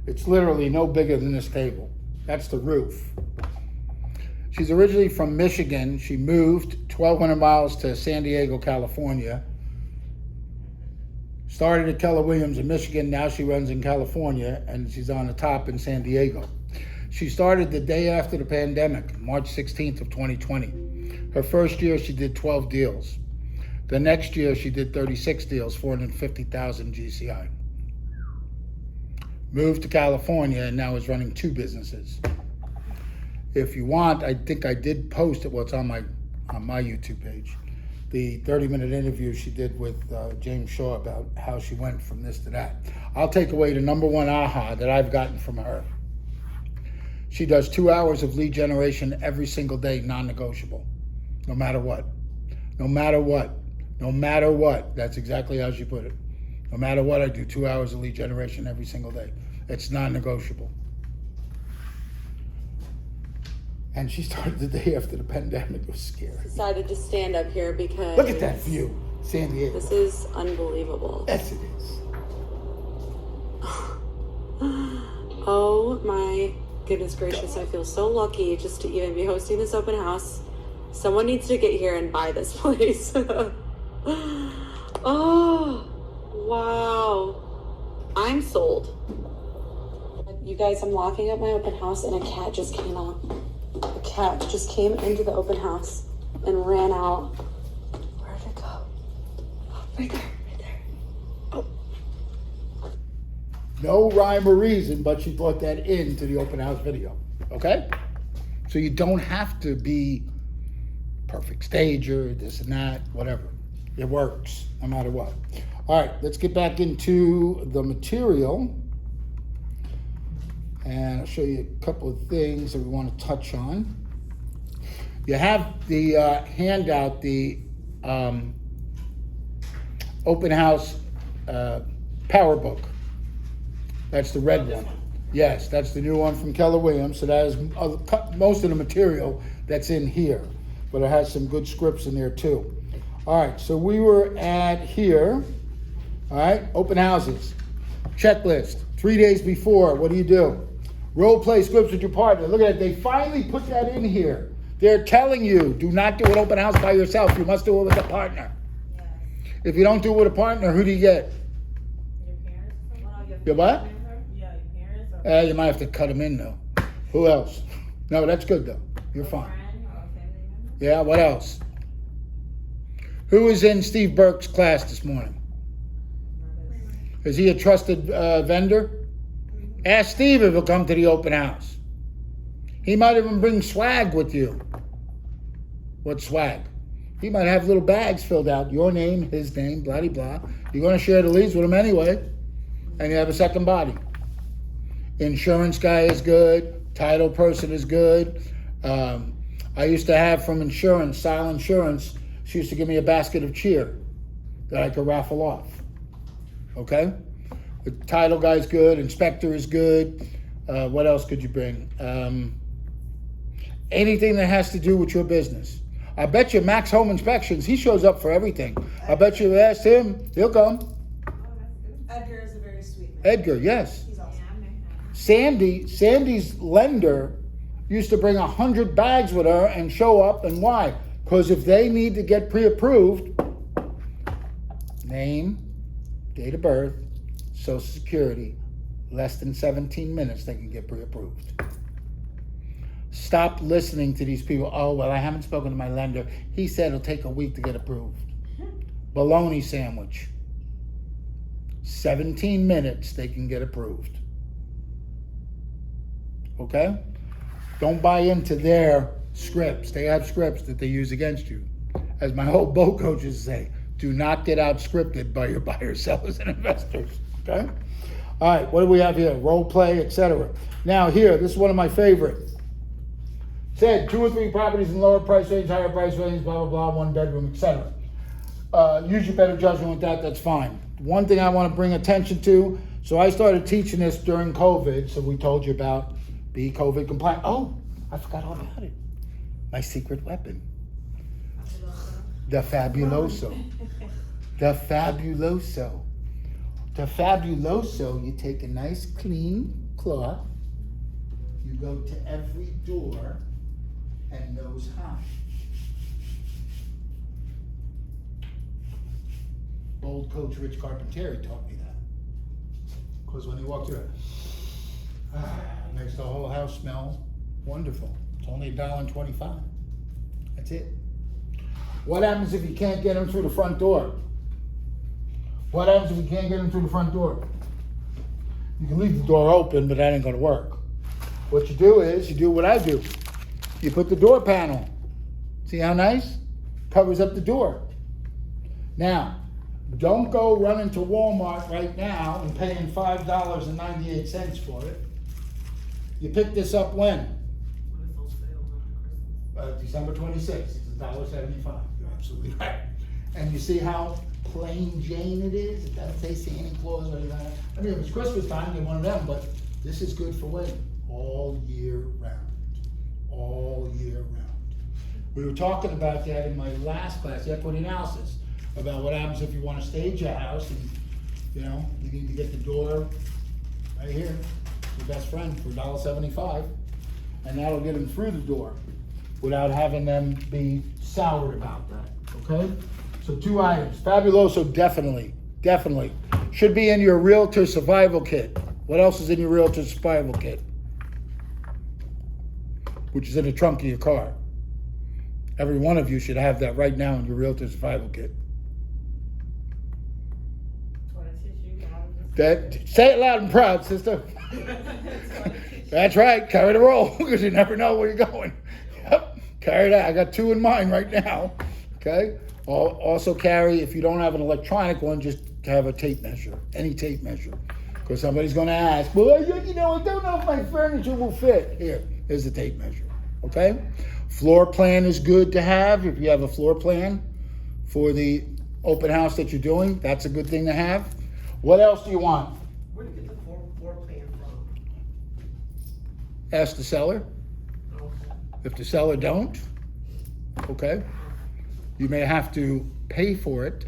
It's literally no bigger than this table. That's the roof. She's originally from Michigan. She moved 1,200 miles to San Diego, California. Started at Keller Williams in Michigan. Now she runs in California, and she's on the top in San Diego. She started the day after the pandemic, March 16th of 2020. Her first year, she did 12 deals. The next year, she did 36 deals, 450,000 GCI. Moved to California and now is running 2 businesses. If you want, I think I did post it. Well, it's on my YouTube page. The 30-minute interview she did with James Shaw about how she went from this to that. I'll take away the number one aha that I've gotten from her. She does 2 hours of lead generation every single day, non-negotiable, no matter what. No matter what. No matter what. That's exactly how she put it. No matter what, I do 2 hours of lead generation every single day. It's non-negotiable. And she started the day after the pandemic. It was scary. Decided to stand up here because Look at that view, San Diego. This is unbelievable. Yes, it is. Oh my goodness gracious, I feel so lucky just to even be hosting this open house. Someone needs to get here and buy this place. Oh, wow. I'm sold. You guys, I'm locking up my open house and a cat just came out. A cat just came into the open house and ran out. Where did it go? Oh, right there, right there. Oh. No rhyme or reason, but she brought that into the open house video. Okay? So you don't have to be perfect stager, this and that, whatever. It works, no matter what. All right, let's get back into the material. And I'll show you a couple of things that we want to touch on. You have the handout, the open house power book. That's the red one. Yes, that's the new one from Keller Williams. So that is most of the material that's in here. But it has some good scripts in there too. All right, so we were at here. All right, open houses. Checklist. 3 days before, what do? Role play scripts with your partner. Look at it, they finally put that in here. They're telling you, do not do an open house by yourself. You must do it with a partner. Yeah. If you don't do it with a partner, who do you get? Your parents? Your what? Yeah, your parents. Or You might have to cut them in though. Who else? No, that's good though. You're fine. friend or a family member? Yeah, what else? Who was in Steve Burke's class this morning? Is he a trusted vendor? Ask Steve if he'll come to the open house. He might even bring swag with you. What swag? He might have little bags filled out. Your name, his name, blah, blah, blah. You're going to share the leads with him anyway. And you have a second body. Insurance guy is good. Title person is good. I used to have from insurance, Style Insurance, she used to give me a basket of cheer that I could raffle off. Okay? The title guy's good. Inspector is good. What else could you bring? Anything that has to do with your business. I bet you Max Home Inspections, he shows up for everything. I bet you asked him, he'll come. Edgar is a very sweet man. Edgar, yes. He's awesome. Sandy's lender used to bring 100 bags with her and show up, and why? Because if they need to get pre-approved, name, date of birth, Social Security, less than 17 minutes they can get pre-approved. Stop listening to these people. Oh, well, I haven't spoken to my lender. He said it'll take a week to get approved. Bologna sandwich. 17 minutes they can get approved. Okay? Don't buy into their Scripts. They have scripts that they use against you. As my whole boat coaches say, do not get out scripted by your buyers, sellers, and investors. Okay? All right, what do we have here? Role play, etc. Now here, this is one of my favorite. Said 2 or 3 properties in lower price range, higher price range, blah, blah, blah, 1 bedroom, etc. Use your better judgment with that, that's fine. One thing I want to bring attention to, so I started teaching this during COVID, so we told you about be COVID compliant. Oh, I forgot all about it. My secret weapon. The Fabuloso. The Fabuloso. The Fabuloso, you take a nice clean cloth, you go to every door and nose high. Old coach Rich Carpentieri taught me that. Because when he walked through it, makes the whole house smell wonderful. It's only $1.25. That's it. What happens if you can't get them through the front door? What happens if you can't get them through the front door? You can leave the door open, but that ain't gonna work. What you do is, you do what I do. You put the door panel. See how nice? Covers up the door. Now, don't go running to Walmart right now and paying $5.98 for it. You pick this up when? December 26th. It's $1.75. You're absolutely right. And you see how plain Jane it is? It doesn't say Santa Claus or anything. I mean, if it's Christmas time, get one of them, but this is good for when? All year round. All year round. We were talking about that in my last class, the equity analysis, about what happens if you want to stage a house and, you know, you need to get the door right here, your best friend, for $1.75, and that'll get them through the door without having them be soured about that, okay? So 2 items. Fabuloso, definitely. Should be in your realtor survival kit. What else is in your realtor survival kit? Which is in the trunk of your car. Every one of you should have that right now in your realtor survival kit. Say it loud and proud, sister. That's right, carry the roll, because you never know where you're going. Yep, carry that. I got 2 in mine right now, okay? Also carry, if you don't have an electronic one, just have a tape measure, any tape measure. Because somebody's gonna ask, well, you know, I don't know if my furniture will fit. Here's the tape measure, okay? Floor plan is good to have. If you have a floor plan for the open house that you're doing, that's a good thing to have. What else do you want? Where do you get the floor plan from? Ask the seller. Okay. If the seller don't, okay, you may have to pay for it.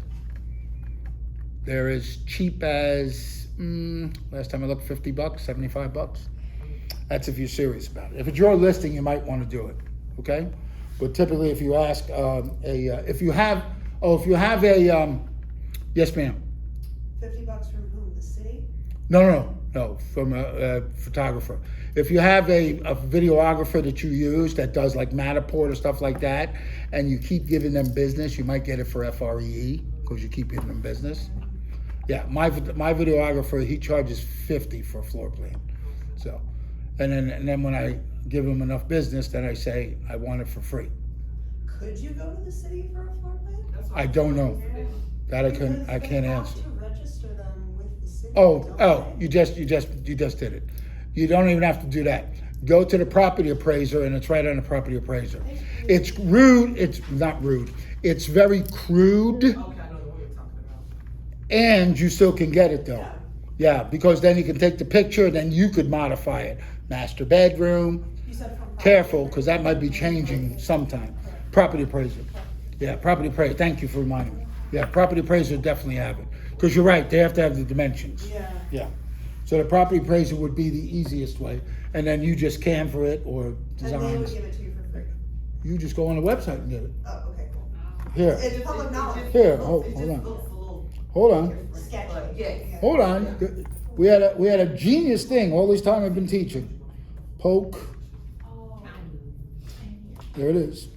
They're as cheap as, last time I looked, $50, $75. That's if you're serious about it. If it's your listing, you might want to do it, okay? But typically, if you ask if you have a, yes, ma'am. $50 from whom? The city? No, from a photographer. If you have a videographer that you use that does like Matterport or stuff like that, and you keep giving them business, you might get it for FREE because you keep giving them business. Yeah, my videographer, he charges $50 for a floor plan. So, and then when I give him enough business, then I say I want it for free. Could you go to the city for a floor plan? I don't know. That I can't answer. Because they have to register them with the city. Oh, you just did it. You don't even have to do that. Go to the property appraiser, and it's right on the property appraiser. It's rude. It's not rude. It's very crude. Okay, I know what you're talking about. And you still can get it though. Yeah, because then you can take the picture, then you could modify it. Master bedroom. Careful, because that might be changing sometime. Property appraiser. Yeah, property appraiser. Thank you for reminding me. Yeah, property appraiser definitely have it. Because you're right, they have to have the dimensions. Yeah. So the property appraiser would be the easiest way. And then you just Canva it or designs. And they would give it to you for free. You just go on the website and get it. Oh, okay, cool. Here. It's public knowledge. Here, hold on. Hold on. Sketchy. Hold on. We had a genius thing all this time I've been teaching. Poke. There it is.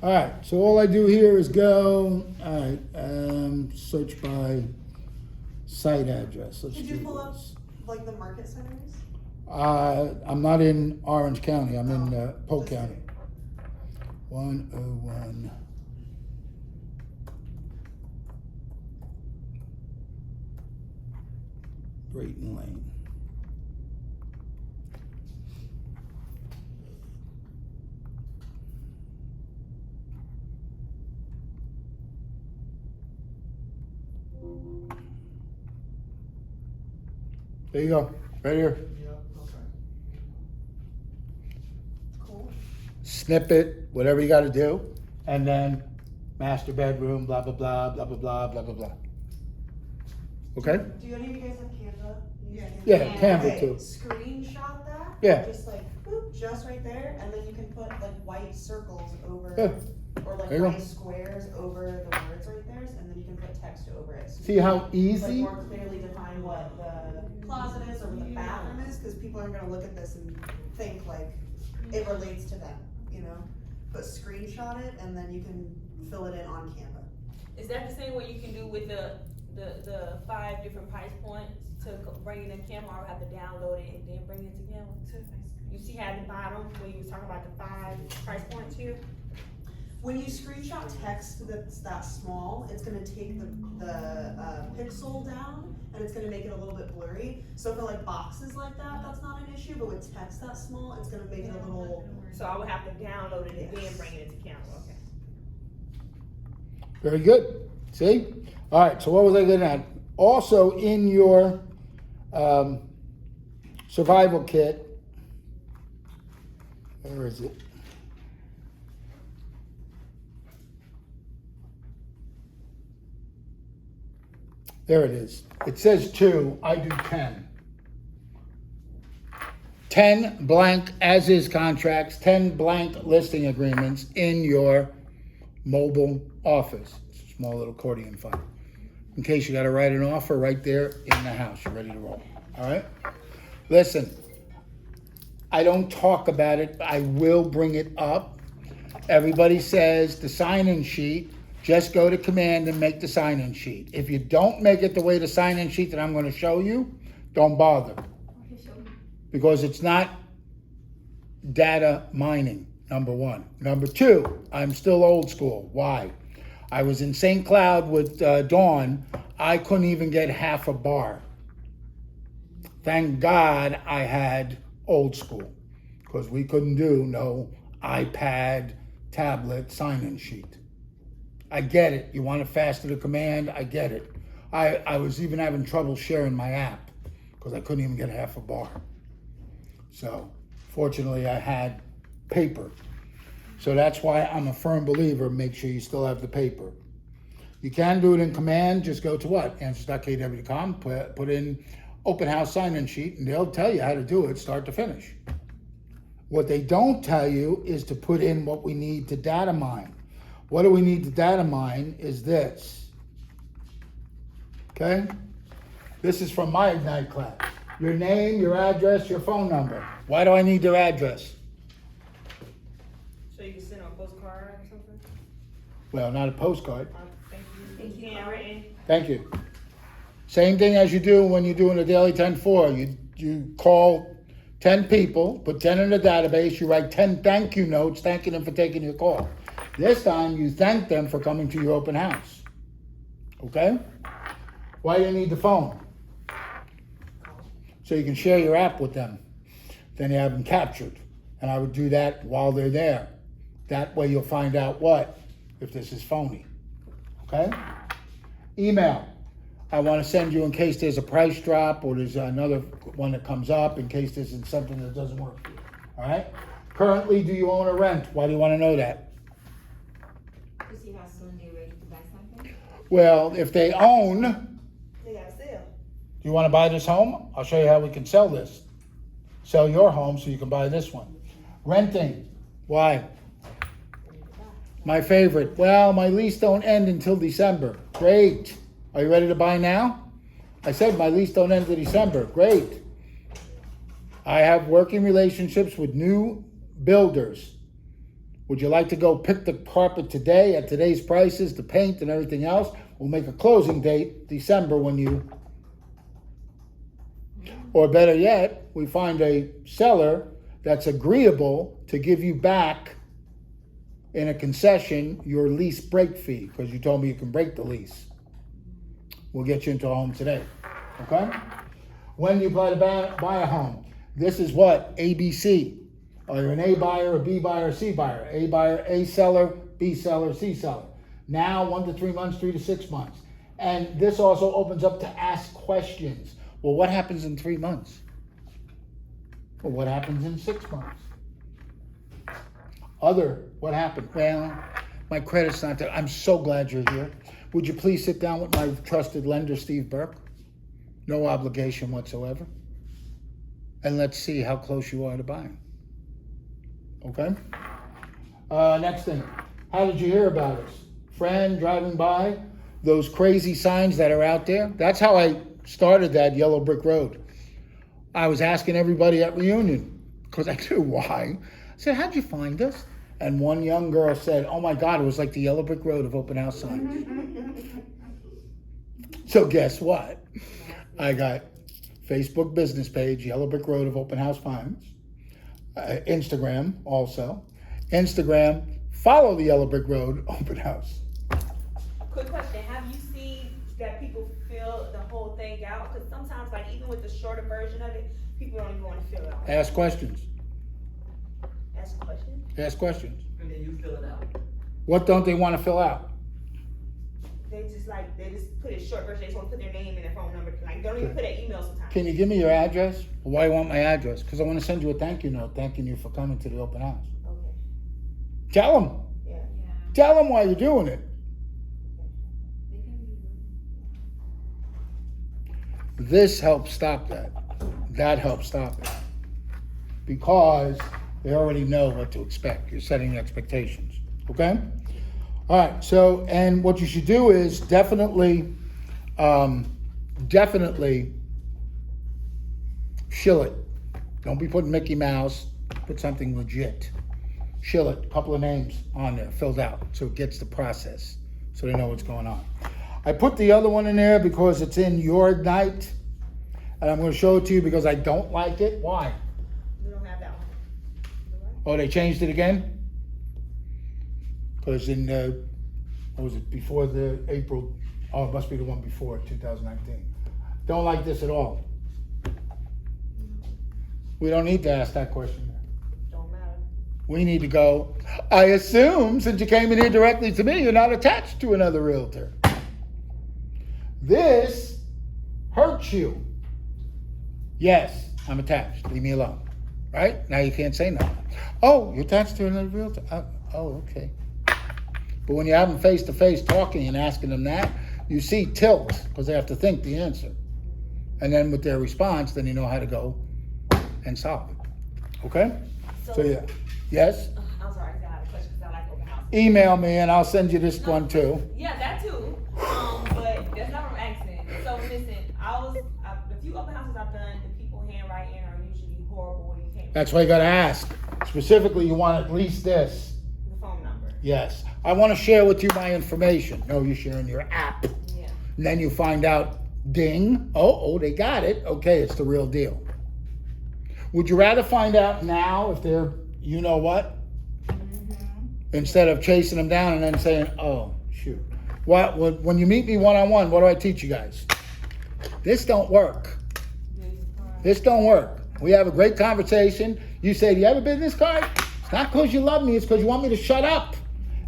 All right, so all I do here is go, all right, search by site address. Let's Did do you pull up this. like the market centers? I'm not in Orange County, I'm in Polk County. 101. Drayton Lane. There you go, right here. Cool. Snippet, whatever you gotta do, and then master bedroom, blah, blah, blah, blah, blah, blah, blah, blah, blah. Okay? Do any of you guys have Canva? Yeah, Canva Okay, too. Screenshot that. Yeah. Just like, boop, just right there, and then you can put like white circles over, Yeah. or like There you go. white squares over the words right there, and then you can put text over it. So See you how can, easy? Like more clearly define what the closet is or what the bathroom is, because people aren't gonna look at this and think like it relates to them, you know? But screenshot it, and then you can fill it in on Canva. Is that the same way you can do with the 5 different price points to bring it in Canva, or have to download it and then bring it to Canva? You see how at the bottom, where you was talking about the 5 price points here? When you screenshot text that's that small, it's gonna take the pixel down, and it's gonna make it a little bit blurry. So for like boxes like that, that's not an issue, but with text that small, it's gonna make it a little. So I would have to download it and then bring it into Canva, okay? Very good. See? All right, so what was I getting at? Also in your survival kit, where is it? There it is. It says 2, I do 10. 10 blank as-is contracts, 10 blank listing agreements in your mobile office. It's a small little accordion file. In case you got to write an offer right there in the house, you're ready to roll. All right? Listen, I don't talk about it, but I will bring it up. Everybody says the sign-in sheet, just go to command and make the sign-in sheet. If you don't make it the way the sign-in sheet that I'm going to show you, don't bother. Because it's not data mining, number one. Number two, I'm still old school. Why? I was in St. Cloud with Dawn. I couldn't even get half a bar. Thank God I had old school, because we couldn't do no iPad, tablet, sign-in sheet. I get it. You want it faster to command. I get it. I was even having trouble sharing my app because I couldn't even get half a bar. So fortunately I had paper. So that's why I'm a firm believer, make sure you still have the paper. You can do it in command. Just go to what? Answers.kw.com, put in open house sign-in sheet, and they'll tell you how to do it start to finish. What they don't tell you is to put in what we need to data mine. What do we need to data mine is this. Okay? This is from my Ignite class. Your name, your address, your phone number. Why do I need their address? So you can send them a postcard or something? Well, not a postcard. Thank you. Thank you. Handwritten. Thank you. Same thing as you do when you're doing a daily 10-4. You call 10 people, put 10 in the database, you write 10 thank you notes thanking them for taking your call. This time you thank them for coming to your open house. Okay? Why do you need the phone? So you can share your app with them. Then you have them captured. And I would do that while they're there. That way you'll find out what? If this is phony. Okay? Email. I want to send you in case there's a price drop or there's another one that comes up, in case this is something that doesn't work for you. All right? Currently, do you own or rent? Why do you want to know that? To see how soon they're ready to buy something? Well, if they own, They got a sale. do you want to buy this home? I'll show you how we can sell this. Sell your home so you can buy this one. Renting. Why? My favorite. Well, my lease don't end until December. Great. Are you ready to buy now? I said my lease don't end until December. Great. I have working relationships with new builders. Would you like to go pick the carpet today at today's prices, the paint and everything else? We'll make a closing date, December, when you... Or better yet, we find a seller that's agreeable to give you back in a concession your lease break fee, because you told me you can break the lease. We'll get you into a home today, okay? When you buy a home, this is what? ABC. Are you an A buyer, a B buyer, a C buyer? A buyer, A seller, B seller, C seller. Now 1 to 3 months, 3 to 6 months. And this also opens up to ask questions. Well, what happens in 3 months? Well, what happens in 6 months? What happened? Well, my credit's not there. I'm so glad you're here. Would you please sit down with my trusted lender, Steve Burke? No obligation whatsoever. And let's see how close you are to buying. Okay? Next thing. How did you hear about us? Friend driving by? Those crazy signs that are out there? That's how I started that Yellow Brick Road. I was asking everybody at reunion, because I knew why. I said, how'd you find us? And one young girl said, oh my God, it was like the Yellow Brick Road of open house signs. So guess what? I got Facebook business page, Yellow Brick Road of open house finds. Instagram also. Instagram, follow the Yellow Brick Road open house. Quick question, have you seen that people fill the whole thing out? Because sometimes, like even with the shorter version of it, people don't even want to fill it out. Ask questions. Ask questions? Ask questions. And then you fill it out. What don't they want to fill out? They just put it short version. They just want to put their name and their phone number. Like, they don't even put their email sometimes. Can you give me your address? Why do you want my address? Because I want to send you a thank you note thanking you for coming to the open house. Okay. Tell them. Yeah. Tell them why you're doing it. This helps stop that. That helps stop it. Because they already know what to expect. You're setting expectations. Okay? All right. So, and what you should do is definitely shill it. Don't be putting Mickey Mouse. Put something legit. Shill it. A couple of names on there filled out so it gets the process so they know what's going on. I put the other one in there because it's in Your Ignite, and I'm going to show it to you because I don't like it. Why? We don't have that one. Oh, they changed it again? Because in, what was it, before the April, oh, it must be the one before, 2019. Don't like this at all. We don't need to ask that question there. Don't matter. We need to go, I assume, since you came in here directly to me, you're not attached to another realtor. This hurts you. Yes, I'm attached. Leave me alone. Right? Now you can't say no. Oh, you're attached to another realtor? Oh, okay. But when you have them face to face talking and asking them that, you see tilt because they have to think the answer. And then with their response, then you know how to go and solve it. Okay? So yeah. Yes? I'm sorry, I got a question because I like open house. Email me and I'll send you this one too. Yeah, that too. But that's not what I'm asking. So listen, the few open houses I've done, the people handwriting are usually horrible. You can't. That's why you got to ask. Specifically, you want at least this. The phone number. Yes. I want to share with you my information. No, you're sharing your app. Yeah. And then you find out, ding, oh, they got it. Okay, it's the real deal. Would you rather find out now if they're, you know what? Instead of chasing them down and then saying, oh, shoot. When you meet me one-on-one, what do I teach you guys? This don't work. This don't work. We have a great conversation. You say, do you have a business card? It's not because you love me, it's because you want me to shut up.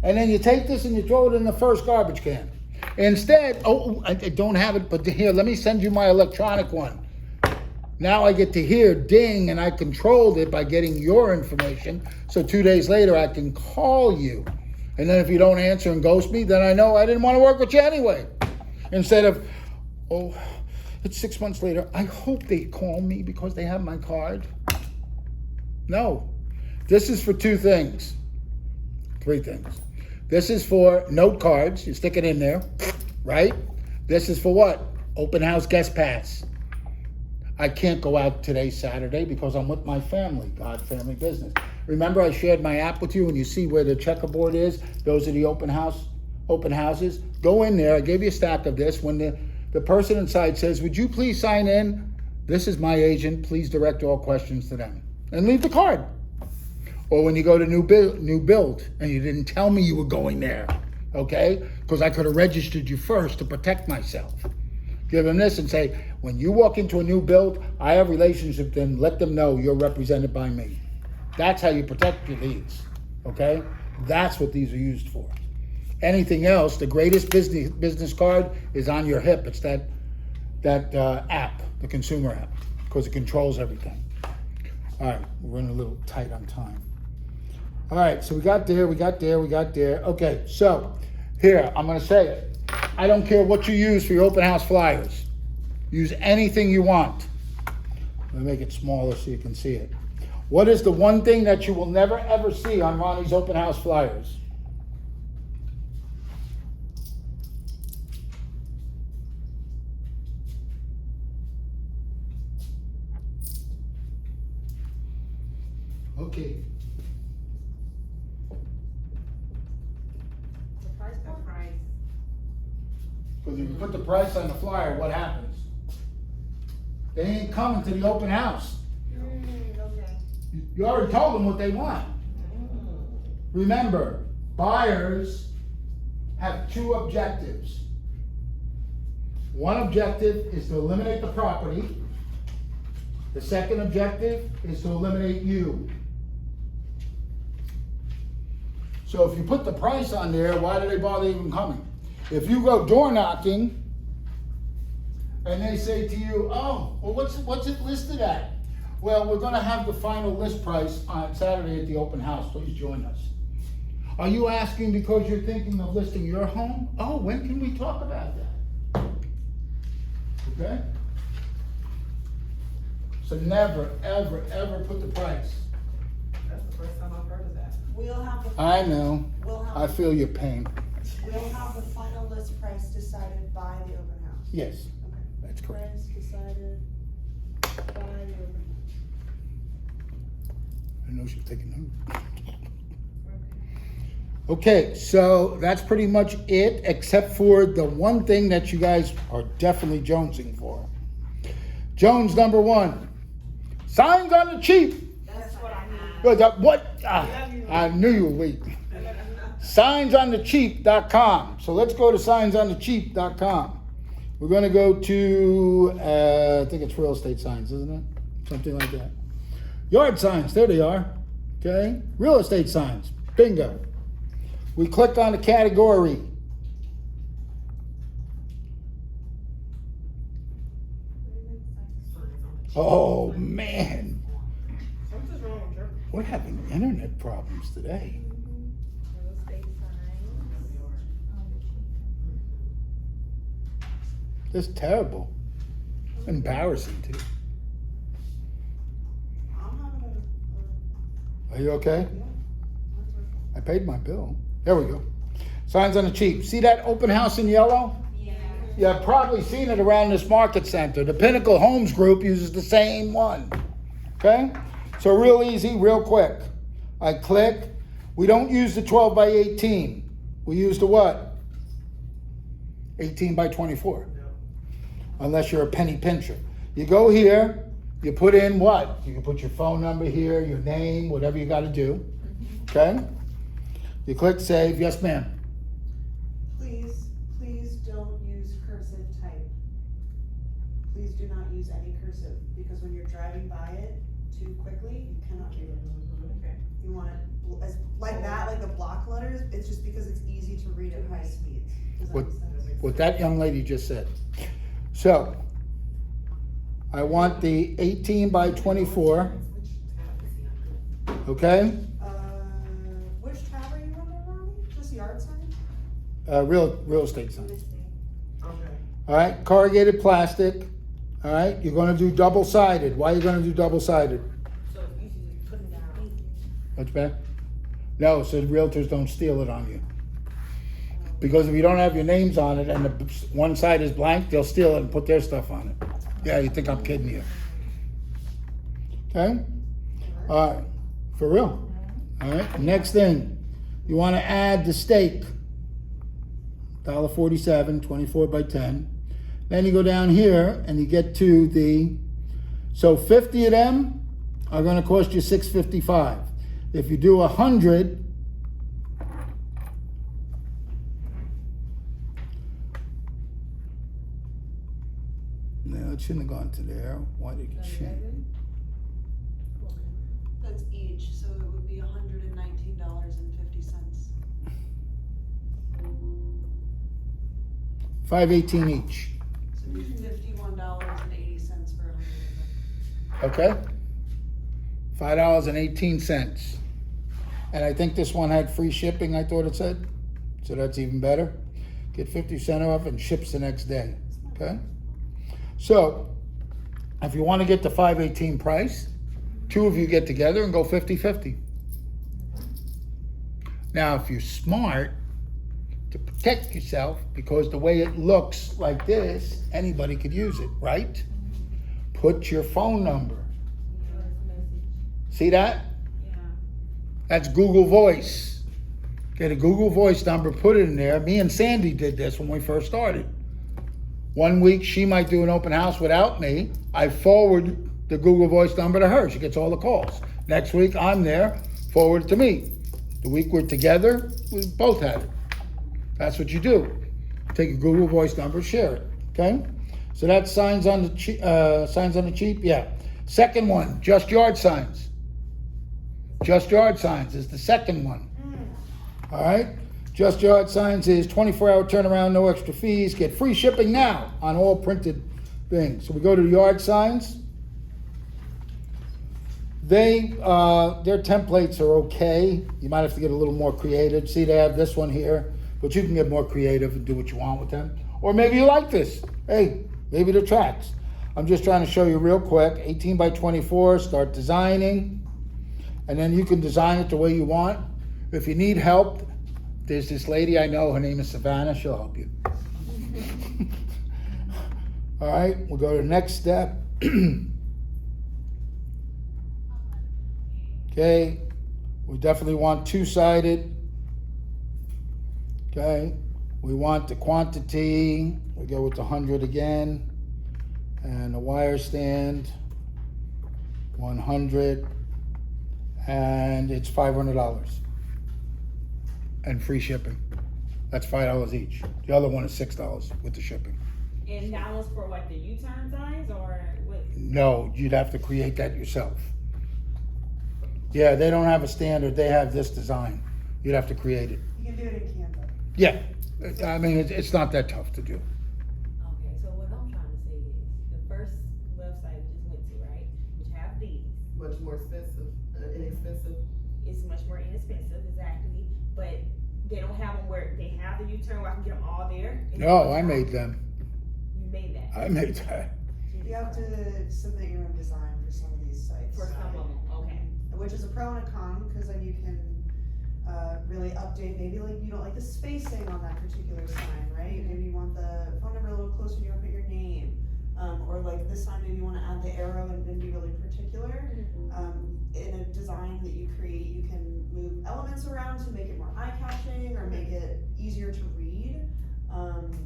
And then you take this and you throw it in the first garbage can. Instead, I don't have it, but here, let me send you my electronic one. Now I get to hear ding, and I controlled it by getting your information. So 2 days later, I can call you. And then if you don't answer and ghost me, then I know I didn't want to work with you anyway. Instead of, oh, it's 6 months later. I hope they call me because they have my card. No. This is for 2 things. 3 things. This is for note cards. You stick it in there, right? This is for what? Open house guest pass. I can't go out today, Saturday, because I'm with my family, God Family Business. Remember I shared my app with you and you see where the checkerboard is? Those are the open houses. Go in there. I gave you a stack of this. When the person inside says, would you please sign in? This is my agent. Please direct all questions to them. And leave the card. Or when you go to new build and you didn't tell me you were going there, okay? Because I could have registered you first to protect myself. Give them this and say, when you walk into a new build, I have relations with them, let them know you're represented by me. That's how you protect your leads, okay? That's what these are used for. Anything else, the greatest business card is on your hip. It's that app, the consumer app, because it controls everything. All right, we're running a little tight on time. All right, so we got there. Okay, so here, I'm gonna say it. I don't care what you use for your open house flyers. Use anything you want. Let me make it smaller so you can see it. What is the one thing that you will never ever see on Ronnie's open house flyers? Okay. The price. Because if you put the price on the flyer, what happens? They ain't coming to the open house. Okay. You already told them what they want. Remember, buyers have two objectives. One objective is to eliminate the property. The second objective is to eliminate you. So if you put the price on there, why do they bother even coming? If you go door knocking and they say to you, oh, well, what's it listed at? Well, we're going to have the final list price on Saturday at the open house. Please join us. Are you asking because you're thinking of listing your home? Oh, when can we talk about that? Okay? So never, ever, ever put the price. That's the first time I've heard of that. We'll have the. I know. We'll have. I feel your pain. We'll have the final list price decided by the open house. Yes, Okay. that's correct. Price decided by the open house. I know she's taking notes. Okay, so that's pretty much it, except for the one thing that you guys are definitely jonesing for. Jones number one, signs on the cheap. That's what I need. Good, what? I knew you were waiting. Signsonthecheap.com. So let's go to signsonthecheap.com. We're going to go to, I think it's real estate signs, isn't it? Something like that. Yard signs, there they are. Okay, real estate signs, bingo. We click on the category. Oh man, Something's wrong with your we're having internet problems today. real estate signs. It's terrible. Embarrassing too. I'm having Are you okay? I paid my bill. There we go. Signs on the cheap. See that open house in yellow? Yeah. You've probably seen it around this market center. The Pinnacle Homes Group uses the same one. Okay? So real easy, real quick. I click. We don't use the 12 by 18. We use the what? 18 by 24. Unless you're a penny pincher. You go here, you put in what? You can put your phone number here, your name, whatever you got to do. Okay? You click save. Yes, ma'am. Please don't use cursive type. Please do not use any cursive, because when you're driving by it too quickly, you cannot read it. Okay. You want it as like that, like the block letters. It's just because it's easy to read at high speeds. Does that What, make sense? what that young lady just said. So, I want the 18 by 24. Okay? Which tab are you under, Ronnie? Just yard sign? Real estate sign. Okay. All right, corrugated plastic. All right, you're going to do double-sided. Why are you going to do double-sided? So it's easy to put it down. What's that? No, so the realtors don't steal it on you. Because if you don't have your names on it and the one side is blank, they'll steal it and put their stuff on it. Yeah, you think I'm kidding you. Okay? All right, for real. All right, next thing. You want to add the stake. $1.47, 24 by 10. Then you go down here and you get to the, so 50 of them are going to cost you $6.55. If you do 100, no, it shouldn't have gone to there. Why did it change? That's each, so it would be $119.50. 518 each. So it'd be $51.80 for 100 of them. Okay? $5.18. And I think this one had free shipping, I thought it said. So that's even better. Get 50% off and ships the next day. Okay? So, if you want to get the 518 price, two of you get together and go 50-50. Now, if you're smart, to protect yourself, because the way it looks like this, anybody could use it, right? Put your phone number. See that? Yeah. That's Google Voice. Get a Google Voice number, put it in there. Me and Sandy did this when we first started. 1 week, she might do an open house without me. I forward the Google Voice number to her. She gets all the calls. Next week, I'm there, forward it to me. The week we're together, we both have it. That's what you do. Take a Google Voice number, share it. Okay? So that's signs on the cheap. Yeah. Second one, just yard signs. Just yard signs is the second one. All right? Just yard signs is 24-hour turnaround, no extra fees. Get free shipping now on all printed things. So we go to the yard signs. Their templates are okay. You might have to get a little more creative. See, they have this one here, but you can get more creative and do what you want with them. Or maybe you like this. Hey, maybe the tracks. I'm just trying to show you real quick. 18 by 24, start designing. And then you can design it the way you want. If you need help, there's this lady I know, her name is Savannah, she'll help you. All right, we'll go to the next step. Okay, we definitely want two-sided. Okay, we want the quantity, we go with the 100 again. And the wire stand, 100, and it's $500. And free shipping. That's $5 each. The other one is $6 with the shipping. And that was for what, the U-turn signs or what? No, you'd have to create that yourself. Yeah, they don't have a standard. They have this design. You'd have to create it. You can do it in Canva. Yeah, I mean, it's not that tough to do. Okay, so what I'm trying to say is, the first website we just went to, right, which have these. Much more expensive, inexpensive. It's much more inexpensive, exactly, but they don't have them where they have the U-turn where I can get them all there. No, I made them. You made that? I made that. You have to submit your own design for some of these sites. For some of them, okay. Which is a pro and a con, because then you can really update, maybe like you don't like the spacing on that particular sign, right? Maybe you want the phone number a little closer and you want to put your name. Or like this sign, maybe you want to add the arrow and be really particular. In a design that you create, you can move elements around to make it more eye-catching or make it easier to read.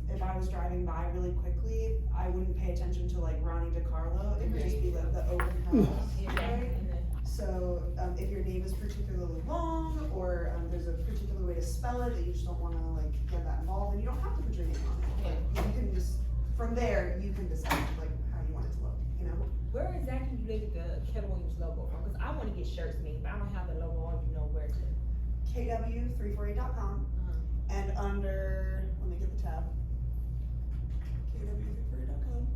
If I was driving by really quickly, I wouldn't pay attention to like Ronnie DeCarlo. It would just be like the open house. Right? So if your name is particularly long or there's a particular way to spell it that you just don't want to like get that involved, then you don't have to put your name on it. Like, you can just, from there, you can decide like how you want it to look, you know? Where exactly do they get the Keller Williams logo from? Because I want to get shirts made, but I don't have the logo on, you know where to. KW348.com and under, let me get the tab. KW348.com.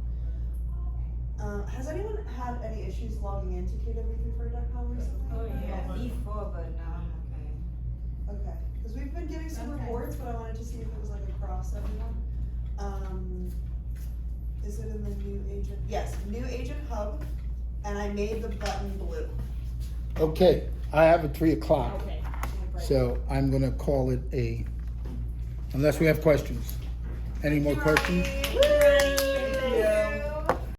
Has anyone had any issues logging into KW348.com recently? Oh yeah, before, but now I'm okay. Okay, because we've been getting some reports, but I wanted to see if it was like across everyone. Is it in the new agent? Yes, new agent hub, and I made the button blue. Okay, I have at 3 o'clock. Okay. So I'm gonna call it unless we have questions. Any more questions? Woo!